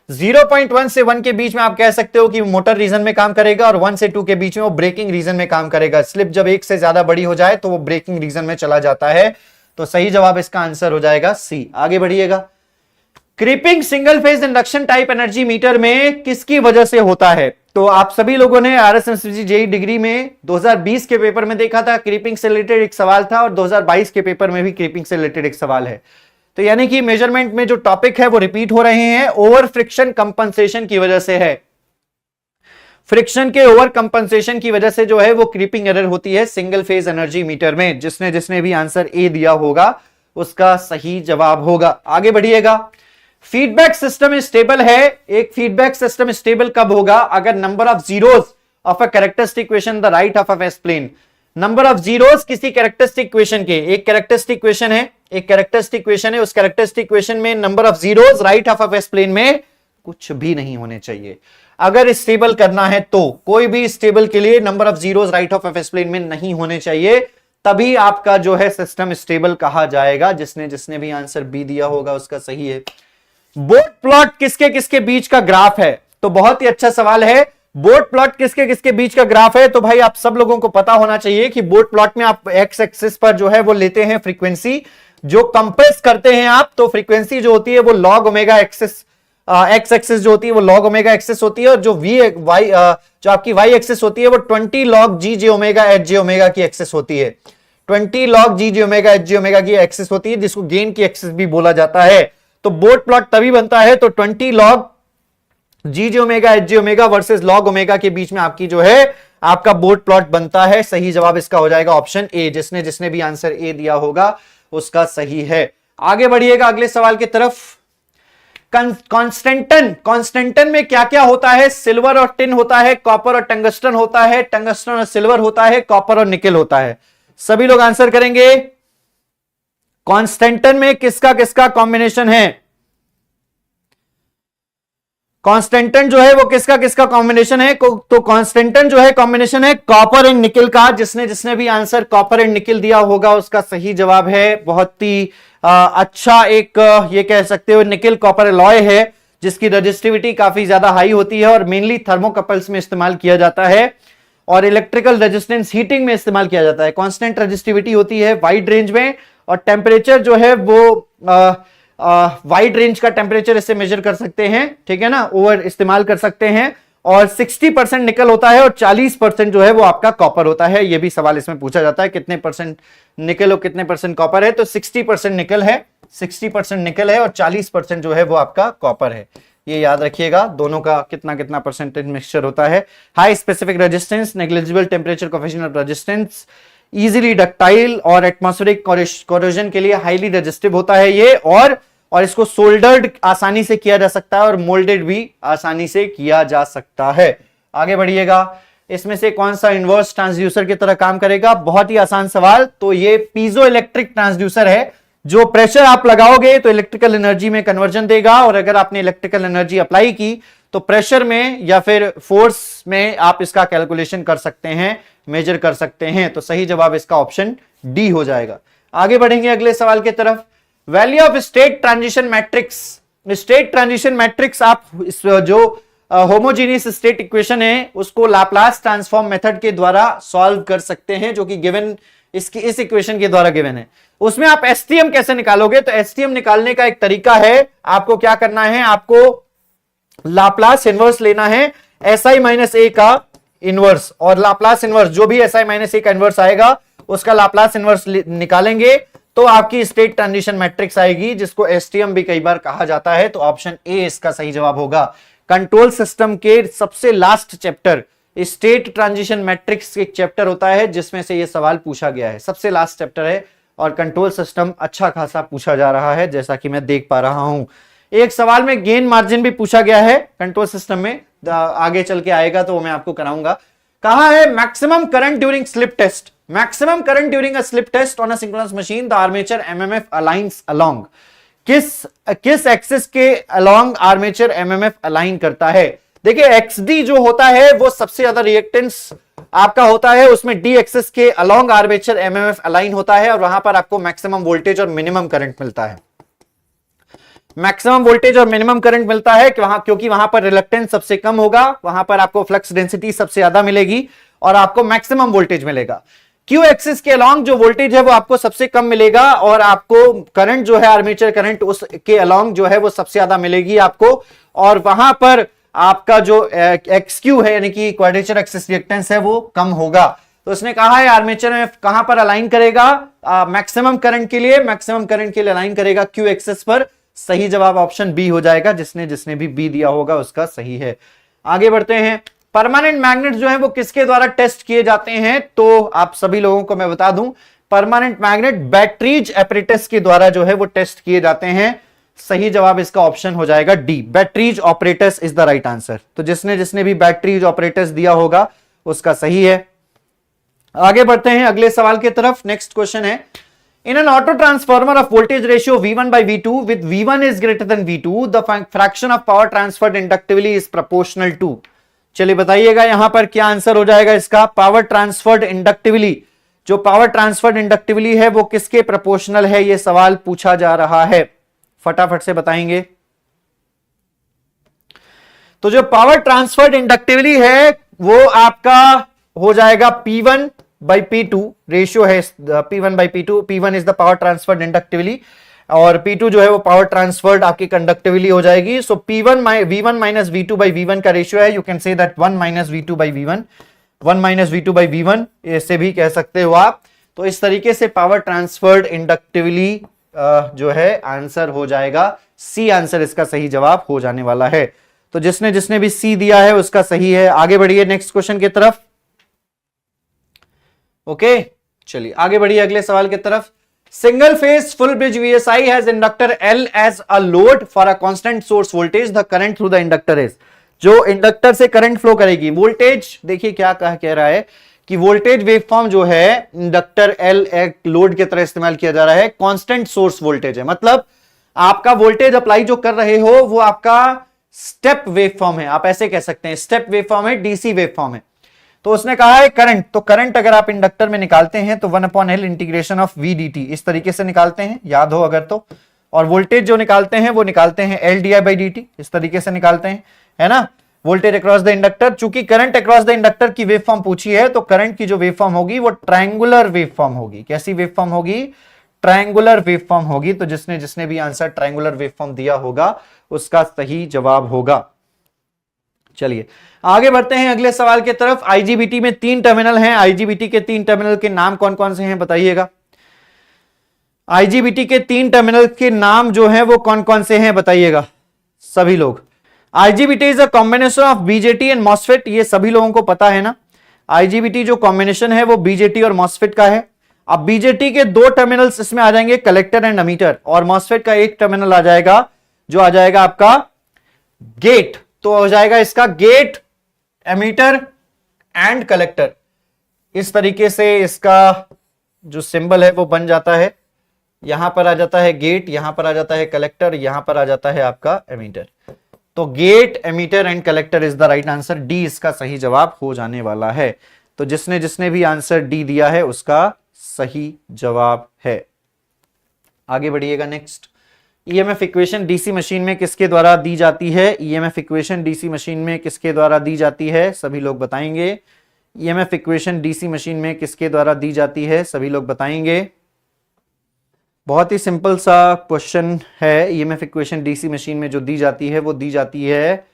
0.1 से 1 के बीच में आप कह सकते हो कि मोटर रीजन में काम करेगा, और 1 से 2 के बीच में वो ब्रेकिंग रीजन में काम करेगा। स्लिप जब 1 से ज्यादा बड़ी हो जाए तो वो ब्रेकिंग रीजन में चला जाता है। तो सही जवाब इसका आंसर हो जाएगा सी। आगे बढ़िएगा। Creeping single phase induction type energy meter में किसकी वजह से होता है? तो आप सभी लोगों ने RSMSSB जेईई डिग्री में 2020 के पेपर में देखा था, क्रीपिंग से रिलेटेड एक सवाल था, और 2022 के पेपर में भी क्रीपिंग से रिलेटेड एक सवाल है। तो यानी कि मेजरमेंट में जो टॉपिक है वो रिपीट हो रहे हैं, ओवर फ्रिक्शन कंपनसेशन की वजह से है। फ्रिक्शन के ओवर कंपनसेशन की वजह से जो है वो क्रीपिंग एरर होती है सिंगल फेज एनर्जी मीटर में। जिसने भी आंसर ए दिया होगा उसका सही जवाब होगा। आगे बढ़िएगा। फीडबैक सिस्टम स्टेबल है। एक फीडबैक सिस्टम स्टेबल कब होगा? अगर number of zeros of a characteristic equation the right of a S plane. Number of zeros किसी कैरेक्टरिस्टिक इक्वेशन के, एक कैरेक्टरिस्टिक इक्वेशन है, एक कैरेक्टरिस्टिक इक्वेशन है, उस कैरेक्टरिस्टिक इक्वेशन में number of zeros right of a S plane में कुछ भी नहीं होने चाहिए। अगर स्टेबल करना है तो कोई भी स्टेबल के लिए number of zeros right of F S plane में नहीं होने चाहिए, तभी आपका जो है सिस्टम स्टेबल कहा जाएगा। जिसने भी आंसर बी दिया होगा उसका सही है। बोट प्लॉट किसके किसके बीच का ग्राफ है? तो बहुत ही अच्छा सवाल है। बोट प्लॉट किसके किसके बीच का ग्राफ है? तो भाई आप सब लोगों को पता होना चाहिए कि बोट प्लॉट में आप एक्स एक्सिस पर जो है वो लेते हैं फ्रीक्वेंसी, जो कंप्रेस करते हैं आप, तो फ्रीक्वेंसी जो होती है वो log omega axis, x axis जो होती है वो लॉग ओमेगा एक्सिस होती है, और जो वी वाई जो आपकी वाई एक्सिस होती है वो 20 log G J omega H J omega की एक्सिस होती है। 20 log G J omega H J omega की एक्सिस होती है, जिसको गेन की एक्सिस भी बोला जाता है। तो बोट प्लॉट तभी बनता है तो 20 log G J omega H J omega versus log omega के बीच में आपकी जो है आपका बोट प्लॉट बनता है। सही जवाब इसका हो जाएगा ऑप्शन ए। जिसने भी आंसर ए दिया होगा उसका सही है। आगे बढ़िएगा अगले सवाल की तरफ। कॉन्स्टेंटन में क्या क्या होता है? सिल्वर और टिन होता है, कॉपर और टंगस्टन होता है, टंगस्टन और सिल्वर होता है, कॉपर और निकेल होता है। सभी लोग आंसर करेंगे। कॉन्स्टेंटन में किसका किसका कॉम्बिनेशन है? कॉन्स्टेंटन जो है वो किसका किसका कॉम्बिनेशन है? तो कॉन्स्टेंटन जो है कॉम्बिनेशन है कॉपर एंड निकेल का। जिसने भी आंसर कॉपर एंड निकेल दिया होगा उसका सही जवाब है। बहुत ही अच्छा एक ये कह सकते हो निकेल कॉपर अलॉय है, जिसकी रेजिस्टिविटी काफी ज्यादा हाई होती है और मेनली थर्मोकपल्स में इस्तेमाल किया जाता है और इलेक्ट्रिकल रेजिस्टेंस हीटिंग में इस्तेमाल किया जाता है। कांस्टेंट रेजिस्टिविटी होती है वाइड रेंज में, और टेम्परेचर जो है वो वाइड रेंज का टेम्परेचर इससे मेजर कर सकते हैं, ठीक है ना, ओवर इस्तेमाल कर सकते हैं। और 60% निकल होता है और 40% जो है वो आपका कॉपर होता है। ये भी सवाल इसमें पूछा जाता है कितने परसेंट निकल और कितने परसेंट कॉपर है। तो 60% निकल है, 60% निकल है और 40% जो है वो आपका कॉपर है। ये याद रखिएगा, दोनों का कितना कितना परसेंटेज मिक्सचर होता है। High specific resistance, negligible temperature coefficient of resistance, easily ductile और एटमॉस्फेरिक कोरोजन के लिए हाईली रेजिस्टिव होता है ये, और इसको सोल्डर्ड आसानी से किया जा सकता है और मोल्डेड भी आसानी से किया जा सकता है। आगे बढ़िएगा। इसमें से कौन सा इनवर्स ट्रांसड्यूसर की तरह काम करेगा? बहुत ही आसान सवाल। तो ये पीजो इलेक्ट्रिक ट्रांसड्यूसर है, जो प्रेशर आप लगाओगे तो इलेक्ट्रिकल एनर्जी में कन्वर्जन देगा, और अगर आपने इलेक्ट्रिकल एनर्जी अप्लाई की तो प्रेशर में या फिर फोर्स में आप इसका कैलकुलेशन कर सकते हैं, मेजर कर सकते हैं। तो सही जवाब इसका ऑप्शन डी हो जाएगा। आगे बढ़ेंगे अगले सवाल की तरफ। Value of state transition matrix. State transition matrix आप जो होमोजीनियस स्टेट इक्वेशन है उसको लाप्लास ट्रांसफॉर्म मेथड के द्वारा सॉल्व कर सकते हैं, जो कि गिवन इस इक्वेशन के द्वारा गिवन है। उसमें आप एसटीएम कैसे निकालोगे? तो एसटीएम निकालने का एक तरीका है, आपको क्या करना है, आपको लाप्लास इनवर्स लेना है एसआई माइनस ए का इनवर्स, और लाप्लास इनवर्स जो भी एसआई माइनस ए का इनवर्स आएगा उसका लाप्लास इनवर्स निकालेंगे तो आपकी स्टेट ट्रांजिशन मैट्रिक्स आएगी, जिसको एसटीएम भी कई बार कहा जाता है। तो ऑप्शन ए इसका सही जवाब होगा। कंट्रोल सिस्टम के सबसे last chapter state transition matrix एक चैप्टर होता है जिसमें से यह सवाल पूछा गया है, सबसे लास्ट चैप्टर है, और कंट्रोल सिस्टम अच्छा खासा पूछा जा रहा है जैसा कि मैं देख पा रहा हूं। एक सवाल में गेन मार्जिन भी पूछा गया है कंट्रोल सिस्टम में, आगे चल के आएगा तो मैं आपको कराऊंगा। कहा है maximum current during slip test. Maximum current during a slip test on a synchronous machine the armature MMF aligns along. किस एक्सिस के अलोंग आर्मेचर एमएमएफ अलाइन करता है? देखिए एक्सडी जो होता है वो सबसे ज्यादा रिएक्टेंस आपका होता है, उसमें डी एक्सिस के अलोंग आर्मेचर एमएमएफ अलाइन होता है, और वहां पर आपको मैक्सिमम वोल्टेज और मिनिमम करंट मिलता है। मैक्सिमम वोल्टेज और मिनिमम करंट मिलता है क्योंकि वहां पर रिलक्टेंस सबसे कम होगा, वहां पर आपको फ्लक्स डेंसिटी सबसे ज्यादा मिलेगी और आपको मैक्सिमम वोल्टेज मिलेगा। क्यू एक्सिस के अलोंग जो वोल्टेज है वो आपको सबसे कम मिलेगा, और आपको करंट जो है आर्मेचर करंट उसके अलोंग जो है वो सबसे ज्यादा मिलेगी आपको, और वहां पर आपका जो एक्स क्यू है यानी कि क्वाड्रेचर एक्सिस रिएक्टेंस है वो कम होगा। तो उसने कहा है आर्मेचर में कहां पर अलाइन करेगा, मैक्सिमम करंट के लिए, मैक्सिमम करंट के लिए अलाइन करेगा क्यू एक्सेस पर। सही जवाब ऑप्शन बी हो जाएगा, जिसने भी बी दिया होगा उसका सही है। आगे बढ़ते हैं। परमानेंट मैग्नेट जो है वो किसके द्वारा टेस्ट किए जाते हैं, तो आप सभी लोगों को मैं बता दूं, परमानेंट मैग्नेट बैटरीज एपरेटस के द्वारा जो है वो टेस्ट किए जाते हैं। सही जवाब इसका ऑप्शन हो जाएगा D, batteries apparatus is the right answer. तो जिसने भी बैटरीज ऑपरेटस दिया होगा उसका सही है। आगे बढ़ते हैं अगले सवाल की तरफ। नेक्स्ट क्वेश्चन है, in an auto transformer of voltage ratio V1/V2 with V1 is greater than V2 the fraction of power transferred inductively is proportional to. चलिए बताइएगा यहां पर क्या आंसर हो जाएगा इसका। पावर ट्रांसफर्ड इंडक्टिवली, जो पावर ट्रांसफर्ड इंडक्टिवली है वो किसके प्रोपोर्शनल है, यह सवाल पूछा जा रहा है। फटाफट से बताएंगे। तो जो पावर ट्रांसफर्ड इंडक्टिवली है वो आपका हो जाएगा P1/P2 रेशियो है, P1/P2। P1 is the power transferred inductively और P2 जो है वो पावर ट्रांसफर्ड आपकी कंडक्टिवली हो जाएगी। सो V1 माइनस V2/V1 का रेशियो है, you can say that 1 minus V2/V1, 1 minus V2/V1 ऐसे भी कह सकते हो आप। तो इस तरीके से पावर ट्रांसफर्ड इंडक्टिवली जो है आंसर हो जाएगा सी, आंसर इसका सही जवाब हो जाने वाला है। तो जिसने भी सी दिया है उसका सही है। आगे बढ़िए नेक्स्ट क्वेश्चन की तरफ। ओके चलिए आगे बढ़िए अगले सवाल की तरफ। Single phase full bridge VSI has inductor L as a load for a constant source voltage, the current through the inductor is. जो इंडक्टर से करंट फ्लो करेगी, वोल्टेज देखिए क्या कह रहा है कि वोल्टेज वेवफॉर्म जो है इंडक्टर L एक लोड की तरह इस्तेमाल किया जा रहा है, कांस्टेंट सोर्स वोल्टेज है। मतलब आपका वोल्टेज अप्लाई जो कर रहे हो वो आपका स्टेप वेवफॉर्म है, आप ऐसे कह सकते हैं स्टेप वेवफॉर्म है, डीसी वेवफॉर्म है। तो उसने कहा है करंट, तो करंट अगर आप इंडक्टर में निकालते हैं तो 1/L integration of V dt इस तरीके से निकालते हैं, याद हो अगर तो। और वोल्टेज जो निकालते हैं वो निकालते हैं L di/dt इस तरीके से निकालते हैं, है ना। वोल्टेज अक्रॉस द इंडक्टर, चूंकि करंट अक्रॉस द इंडक्टर की वेवफॉर्म पूछी है तो करंट की जो वेवफॉर्म होगी वो ट्रायंगुलर वेवफॉर्म होगी। कैसी वेवफॉर्म होगी, ट्रायंगुलर वेवफॉर्म होगी। तो जिसने भी आंसर ट्रायंगुलर वेवफॉर्म दिया होगा उसका सही जवाब होगा। चलिए आगे बढ़ते हैं अगले सवाल की तरफ। IGBT में 3 टर्मिनल हैं, IGBT के 3 टर्मिनल के नाम कौन कौन से हैं बताइएगा। IGBT के 3 टर्मिनल के नाम जो हैं वो कौन कौन से हैं बताइएगा सभी लोग। IGBT is a combination of BJT and MOSFET, ये सभी लोगों को पता है ना। IGBT जो कॉम्बिनेशन है वो BJT और MOSFET का है। अब BJT के 2 टर्मिनल्स इसमें आ जाएंगे, कलेक्टर एंड एमीटर, और MOSFET का 1 टर्मिनल आ जाएगा जो आ जाएगा आपका गेट। तो हो जाएगा इसका गेट, एमीटर एंड कलेक्टर। इस तरीके से इसका जो सिंबल है वो बन जाता है। यहां पर आ जाता है गेट, यहां पर आ जाता है कलेक्टर, यहां पर आ जाता है आपका एमीटर। तो gate, ammeter and collector is the right answer. D इसका सही जवाब हो जाने वाला है। तो जिसने भी आंसर डी दिया है उसका सही जवाब है। आगे बढ़िएगा next. EMF equation DC machine में किसके द्वारा दी जाती है, EMF इक्वेशन डीसी मशीन में किसके द्वारा दी जाती है, सभी लोग बताएंगे। EMF इक्वेशन डीसी मशीन में किसके द्वारा दी जाती है, सभी लोग बताएंगे। बहुत ही सिंपल सा क्वेश्चन है। EMF इक्वेशन डीसी मशीन में जो दी जाती है वो दी जाती है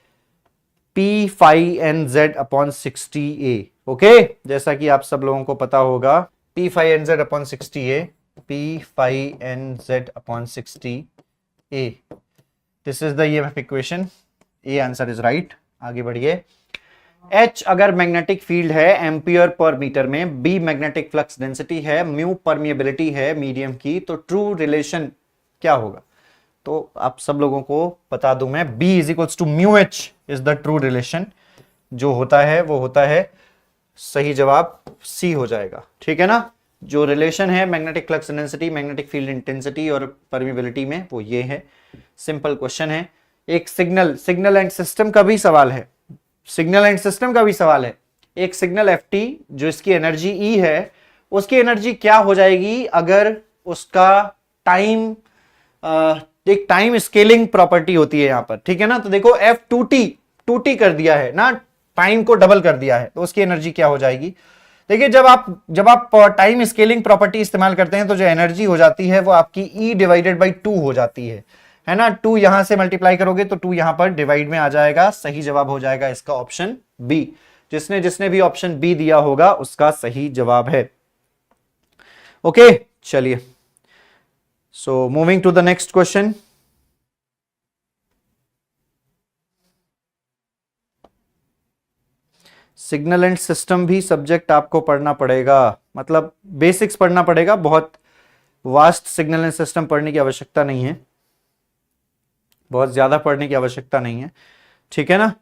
P phi NZ upon 60A। Okay, जैसा कि आप सब लोगों को पता होगा P phi NZ upon 60A, P phi NZ upon 60A। This is the EMF equation. A answer is right. आगे बढ़िए। H अगर मैग्नेटिक फील्ड है एम्पियर पर मीटर में, B मैग्नेटिक फ्लक्स डेंसिटी है, म्यू परमिएबिलिटी है medium की, तो true relation क्या होगा। तो आप सब लोगों को बता दूं मैं, B is equals to mu H is the true relation. जो होता है वो होता है, सही जवाब C हो जाएगा, ठीक है ना। जो रिलेशन है magnetic flux density, magnetic field intensity और परमिएबिलिटी में, वो ये है। सिंपल क्वेश्चन है। एक सिग्नल एंड सिस्टम का भी सवाल है, सिग्नल एंड सिस्टम का भी सवाल है। एक सिग्नल FT जो इसकी एनर्जी E है, उसकी एनर्जी क्या हो जाएगी अगर उसका टाइम, एक टाइम स्केलिंग प्रॉपर्टी होती है यहां पर, ठीक है ना। तो देखो F2t कर दिया है ना, टाइम को डबल कर दिया है, तो उसकी एनर्जी क्या हो जाएगी। देखिए जब आप टाइम स्केलिंग प्रॉपर्टी इस्तेमाल करते हैं तो जो एनर्जी हो जाती है वो आपकी E/2 हो जाती है ना। 2 यहां से मल्टीप्लाई करोगे तो 2 यहां पर डिवाइड में आ जाएगा। सही जवाब हो जाएगा इसका ऑप्शन बी। जिसने जिसने भी ऑप्शन बी दिया होगा उसका सही जवाब है। ओके चलिए, so moving to the next question. Signal and system भी सब्जेक्ट आपको पढ़ना पड़ेगा, मतलब बेसिक्स पढ़ना पड़ेगा, बहुत वास्ट सिग्नल एंड सिस्टम पढ़ने की आवश्यकता नहीं है, बहुत ज्यादा पढ़ने की आवश्यकता नहीं है, ठीक है ना।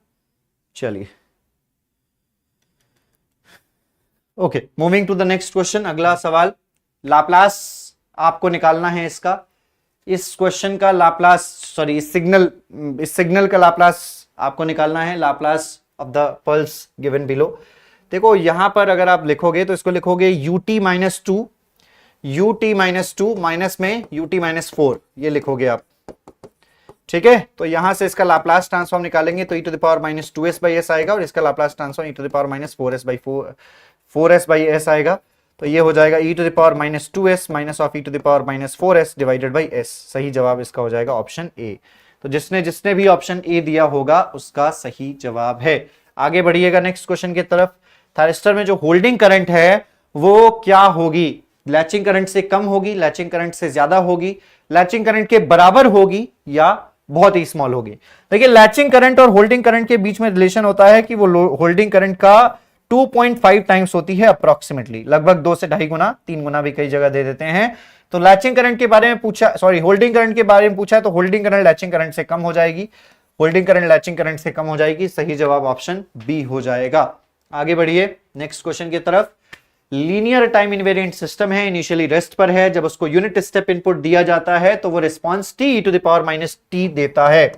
चलिए okay, moving to the next question. अगला सवाल, लाप्लास आपको निकालना है इसका। इस क्वेश्चन का लाप्लास, सॉरी इस सिग्नल का लाप्लास आपको निकालना है, Laplace of the pulse given below. देखो यहां पर अगर आप लिखोगे तो इसको लिखोगे ut माइनस टू माइनस में ut माइनस 4, ये लिखोगे आप, ठीक है। तो यहां से इसका लाप्लास ट्रांसफॉर्म निकालेंगे तो e to the power minus 2s by S आएगा, और इसका Laplace transform e to the power minus 4s by S आएगा। तो ये हो जाएगा e to the power minus 2s minus of e to the power minus 4s divided by s। सही जवाब इसका हो जाएगा ऑप्शन ए। तो जिसने जिसने भी ऑप्शन ए दिया होगा उसका सही जवाब है। आगे बढ़िएगा नेक्स्ट क्वेश्चन की तरफ। थायरिस्टर में जो होल्डिंग करंट है वो क्या होगी? लैचिंग करंट से कम होगी, लैचिंग करंट से ज्यादा होगी, लैचिंग करंट के बराबर होगी, या बहुत ही स्मॉल होगी? देखिए लैचिंग करंट और होल्डिंग करंट के बीच में रिलेशन होता है कि वो होल्डिंग करंट का 2.5 टाइम्स होती है अप्रोक्सीमेटली, लगभग 2 से 2.5 गुना, 3 गुना भी कई जगह दे देते हैं। तो लैचिंग करंट के बारे में पूछा, सॉरी होल्डिंग करंट के बारे में पूछा है, तो होल्डिंग करंट लैचिंग करंट से कम हो जाएगी, होल्डिंग करंट लैचिंग करंट से कम हो जाएगी। सही जवाब ऑप्शन बी हो जाएगा। आगे बढ़िए नेक्स्ट क्वेश्चन की तरफ। लीनियर टाइम इनवेरिएंट सिस्टम है, इनिशियली रेस्ट पर है, जब उसको यूनिट स्टेप इनपुट दिया जाता है तो वो response t to the power minus T देता है,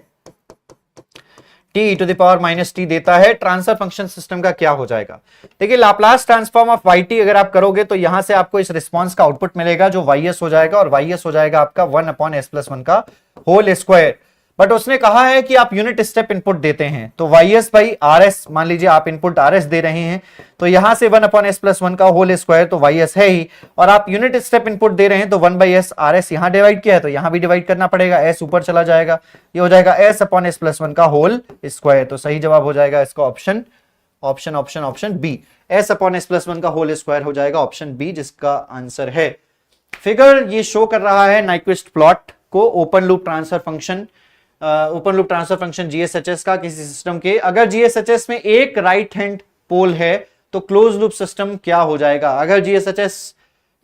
t to the power minus T देता है। ट्रांसफर फंक्शन सिस्टम का क्या हो जाएगा? देखिए लाप्लास ट्रांसफॉर्म ऑफ yt अगर आप करोगे तो यहां से आपको इस रिस्पॉन्स का आउटपुट मिलेगा जो ys हो जाएगा, और ys हो जाएगा आपका 1/s+1 का होल स्क्वायर। बट उसने कहा है कि आप यूनिट स्टेप इनपुट देते हैं, तो ys बाई rs, मान लीजिए आप इनपुट rs दे रहे हैं, तो यहां से 1/s+1 का होल स्क्वायर तो ys है ही, और आप यूनिट स्टेप इनपुट दे रहे हैं तो 1/s rs यहां डिवाइड किया है तो यहां भी डिवाइड करना पड़ेगा, s ऊपर चला जाएगा, ये हो जाएगा s/s+1 का होल स्क्वायर। तो सही जवाब हो जाएगा इसका ऑप्शन बी, s/s+1 का होल स्क्वायर हो जाएगा ऑप्शन बी, जिसका आंसर है। फिगर ये शो कर रहा है नाइक्विस्ट प्लॉट को, open loop transfer function GSHS का किसी सिस्टम के। अगर GSHS में एक राइट हैंड पोल है तो क्लोज लूप सिस्टम क्या हो जाएगा? अगर GSHS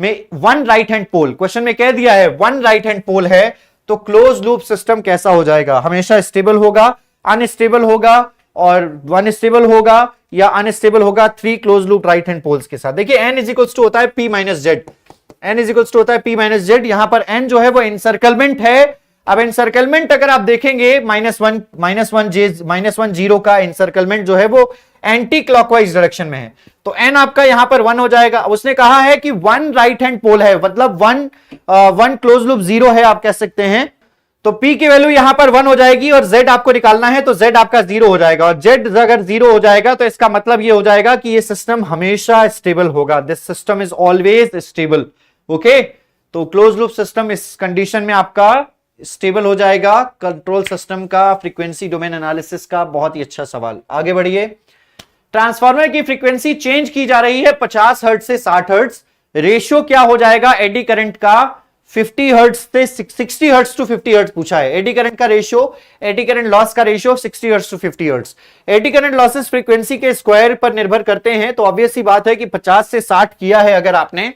में वन राइट हैंड पोल, क्वेश्चन में कह दिया है वन राइट हैंड पोल है, तो क्लोज लूप सिस्टम कैसा हो जाएगा? हमेशा स्टेबल होगा, अनस्टेबल होगा, और वन स्टेबल होगा या अनस्टेबल होगा 3 close loop right hand poles के साथ। देखिए n इज इक्वल्स टू होता है p minus Z, n is equals to होता है p माइनस जेड। यहां पर n जो है वो एनसर्कलमेंट है। अब एनसर्कलमेंट अगर आप देखेंगे -1 का एनसर्कलमेंट जो है वो एंटी क्लॉकवाइज डायरेक्शन में है, तो n आपका यहां पर 1 हो जाएगा। उसने कहा है कि वन राइट हैंड पोल है, मतलब वन क्लोज लूप 0 है आप कह सकते हैं, तो p की वैल्यू यहां पर 1 हो जाएगी, और z आपको निकालना है तो z आपका 0 हो जाएगा, और z अगर 0 हो जाएगा तो इसका मतलब ये हो जाएगा कि ये सिस्टम हमेशा स्टेबल होगा, this system is always stable. Okay, तो क्लोज लूप सिस्टम इस कंडीशन में आपका स्टेबल हो जाएगा। कंट्रोल सिस्टम का फ्रीक्वेंसी डोमेन एनालिसिस का बहुत ही अच्छा सवाल। आगे बढ़िए। ट्रांसफार्मर की फ्रीक्वेंसी चेंज की जा रही है 50 हर्ट्ज से 60 हर्ट्ज, रेशियो क्या हो जाएगा एडी करंट का? 50 हर्ट्ज से 60 हर्ट्ज टू 50 हर्ट्ज पूछा है। एडी करंट का रेशियो, एडी करंट लॉस का ratio 60 hertz to 50 hertz. Eddy current losses frequency के स्क्वायर पर निर्भर करते हैं, तो ऑब्वियस सी बात है कि 50 से 60 किया है अगर आपने,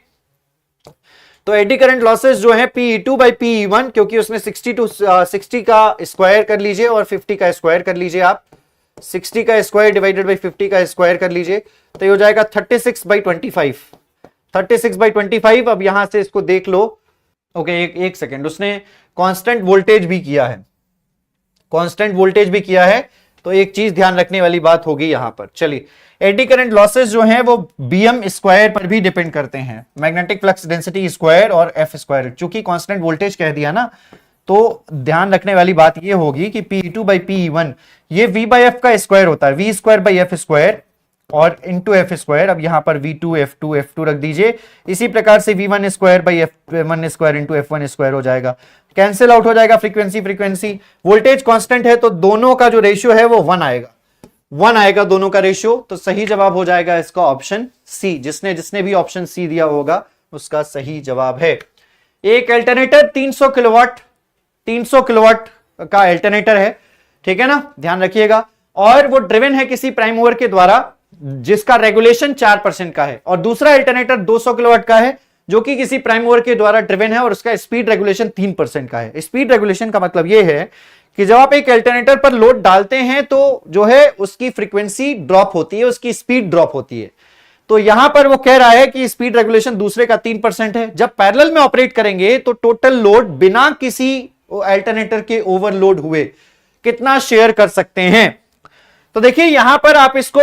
तो एडी करंट लॉसेस जो है Pe2 बाई Pe1, क्योंकि उसमें 60 का स्क्वायर कर लीजिए और 50 का स्क्वायर कर लीजिए, आप 60 का स्क्वायर डिवाइडेड बाई 50 का स्क्वायर कर लीजिए, तो ये हो जाएगा 36/25। 36/25। अब यहां से इसको देख लो। ओके, एक सेकेंड, उसने कांस्टेंट वोल्टेज भी किया है, कांस्टेंट वोल्टेज भी किया है, तो एक चीज ध्यान रखने वाली बात होगी यहां पर। चलिए, एडी करंट लॉसेस जो हैं वो बीएम स्क्वायर पर भी डिपेंड करते हैं, मैग्नेटिक फ्लक्स डेंसिटी स्क्वायर और एफ स्क्वायर। चूंकि कांस्टेंट वोल्टेज कह दिया ना, तो ध्यान रखने वाली बात ये होगी कि Pe2 बाई Pe1 ये V बाई एफ का स्क्वायर होता है, V square by F square और इंटू एफ स्क्वायर। अब यहां पर V2 F2 रख दीजिए। इसी प्रकार से V1 square by F1 square into F1 square हो जाएगा, कैंसिल आउट हो जाएगा फ्रीक्वेंसी। वोल्टेज कांस्टेंट है तो दोनों का जो रेशियो है वो 1 आएगा, 1 आएगा दोनों का रेशियो। तो सही जवाब हो जाएगा इसका ऑप्शन सी। जिसने जिसने भी ऑप्शन सी दिया होगा उसका सही जवाब है। एक अल्टरनेटर 300 किलोवाट का अल्टरनेटर है, ठीक है ना, ध्यान रखिएगा, और वो ड्रिवन है किसी प्राइम मूवर के द्वारा जिसका रेगुलेशन 4% का है, और दूसरा अल्टरनेटर 200 किलोवाट का है जो कि किसी प्राइम मूवर के द्वारा ड्रिवन है और उसका स्पीड रेगुलेशन 3% का है। स्पीड रेगुलेशन का मतलब यह है कि जब आप एक अल्टरनेटर पर लोड डालते हैं तो जो है उसकी फ्रीक्वेंसी ड्रॉप होती है, उसकी स्पीड ड्रॉप होती है। तो यहां पर वो कह रहा है कि स्पीड रेगुलेशन दूसरे का 3% है। जब पैरेलल में ऑपरेट करेंगे तो टोटल लोड बिना किसी अल्टरनेटर के ओवरलोड हुए कितना शेयर कर सकते हैं। तो देखिए यहां पर आप इसको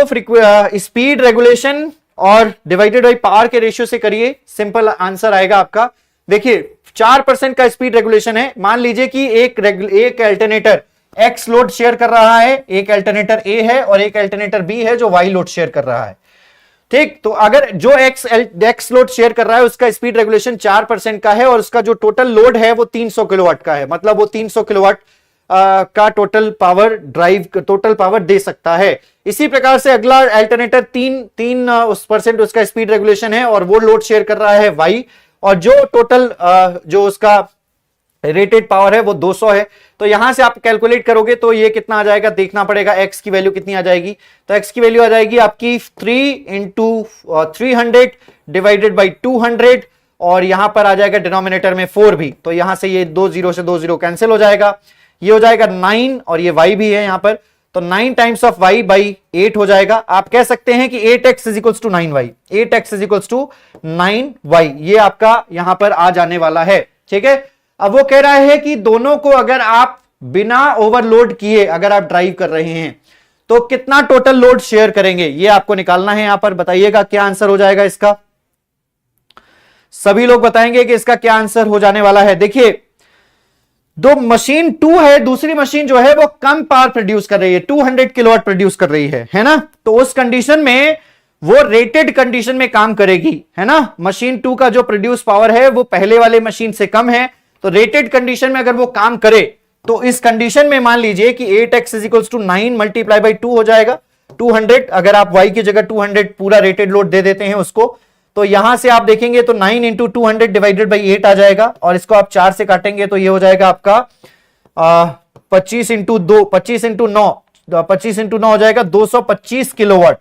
स्पीड रेगुलेशन और डिवाइडेड बाई पावर के रेशियो से करिए, सिंपल आंसर आएगा आपका। देखिए 4% का स्पीड रेगुलेशन है। मान लीजिए कि एक अल्टरनेटर एक्स लोड शेयर कर रहा है, एक अल्टरनेटर ए है और एक अल्टरनेटर बी है जो वाई लोड शेयर कर रहा है, ठीक। तो अगर जो एक्स लोड शेयर कर रहा है उसका स्पीड रेगुलेशन 4% का है और उसका जो टोटल लोड है वो 300 किलोवाट का है, मतलब वो 300 किलोवाट का टोटल पावर दे सकता है। इसी प्रकार से अगला अल्टरनेटर 3% उसका स्पीड रेगुलेशन है और वो लोड शेयर कर रहा है वाई, और जो टोटल जो उसका रेटेड पावर है वो 200 है। तो यहां से आप कैलकुलेट करोगे तो ये कितना आ जाएगा, देखना पड़ेगा एक्स की वैल्यू कितनी आ जाएगी। तो एक्स की वैल्यू आ जाएगी आपकी 3 × 300 डिवाइडेड बाई 200, और यहां पर आ जाएगा डिनोमिनेटर में 4 भी, तो यहां से ये 2 0 से 2 0 कैंसिल हो जाएगा। ये हो जाएगा 9 और ये y भी है यहां पर, तो 9 टाइम्स ऑफ y बाई 8 हो जाएगा। आप कह सकते हैं कि 8x is equals to 9y, 8x is equals to 9y, ये आपका यहां पर आ जाने वाला है, ठीक है। अब वो कह रहा है कि दोनों को अगर आप बिना ओवरलोड किए अगर आप ड्राइव कर रहे हैं तो कितना टोटल लोड शेयर करेंगे, ये आपको निकालना है। यहां पर बताइएगा क्या आंसर हो जाएगा इसका। सभी लोग बताएंगे कि इसका क्या आंसर हो जाने वाला है। देखिए दो मशीन 2 है, दूसरी मशीन जो है वो कम पावर प्रोड्यूस कर रही है, 200 किलोवाट प्रोड्यूस कर रही है ना। तो उस कंडीशन में वो रेटेड कंडीशन में काम करेगी, है ना। मशीन 2 का जो प्रोड्यूस पावर है वो पहले वाले मशीन से कम है, तो रेटेड कंडीशन में अगर वो काम करे तो इस कंडीशन में मान लीजिए कि 8x is equals to 9 multiply by 2 हो जाएगा 200। अगर आप y की जगह 200 पूरा रेटेड लोड दे देते हैं उसको, तो यहां से आप देखेंगे तो 9 × 200 डिवाइडेड बाई 8 आ जाएगा, और इसको आप 4 से काटेंगे तो ये हो जाएगा आपका 25 × 2, 25 × 9, 25 × 9 हो जाएगा 225 किलोवाट।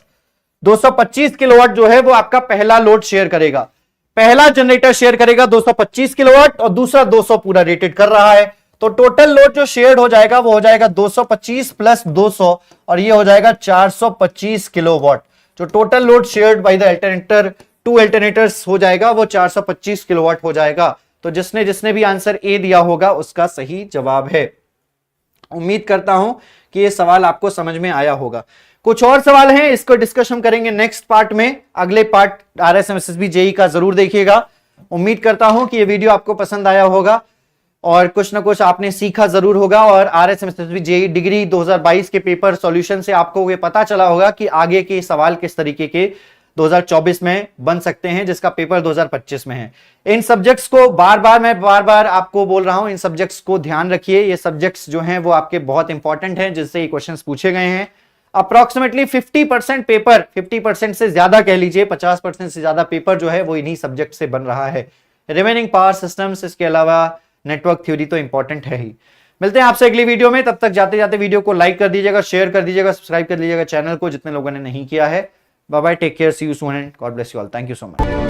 225 किलोवाट जो है वो आपका पहला लोड शेयर करेगा, पहला जनरेटर शेयर करेगा 225 किलोवाट और दूसरा 200 पूरा रेटेड कर रहा है। तो टोटल लोड जो शेयर हो जाएगा वो हो जाएगा 225 प्लस 200, और ये हो जाएगा 425 किलोवाट। जो total load shared by the alternator, 2 alternators हो जाएगा वो 425 किलोवाट हो जाएगा। तो जिसने जिसने भी आंसर ए दिया होगा उसका सही जवाब है। उम्मीद करता हूं कि ये सवाल आपको समझ में आया होगा। कुछ और सवाल हैं, इसको डिस्कशन करेंगे नेक्स्ट पार्ट में। अगले पार्ट RSMSSB जेई का जरूर देखिएगा। उम्मीद करता हूं कि ये वीडियो आपको पसंद आया होगा और कुछ ना कुछ आपने सीखा जरूर होगा, और RSMSSB जेई डिग्री 2022 के पेपर सॉल्यूशन से आपको ये पता चला होगा कि आगे के सवाल किस तरीके के 2024 में बन सकते हैं, जिसका पेपर 2025 में है। इन सब्जेक्ट्स को मैं बार बार आपको बोल रहा हूं, इन सब्जेक्ट्स को ध्यान रखिए। ये सब्जेक्ट्स जो हैं वो आपके बहुत इंपॉर्टेंट हैं, जिससे ये क्वेश्चंस पूछे गए हैं। अप्रोक्सीमेटली 50% पेपर, 50% से ज्यादा कह लीजिए, 50% से ज्यादा पेपर जो है वो इन्हीं सब्जेक्ट से बन रहा है। रिमेनिंग पावर सिस्टम्स, इसके अलावा नेटवर्क थ्योरी तो इंपॉर्टेंट है ही। मिलते हैं आपसे अगली वीडियो में, तब तक जाते जाते वीडियो को लाइक कर दीजिएगा, शेयर कर दीजिएगा, सब्सक्राइब कर लीजिएगा चैनल को जितने लोगों ने नहीं किया है। Bye bye, take care, see you soon and God bless you all. Thank you so much.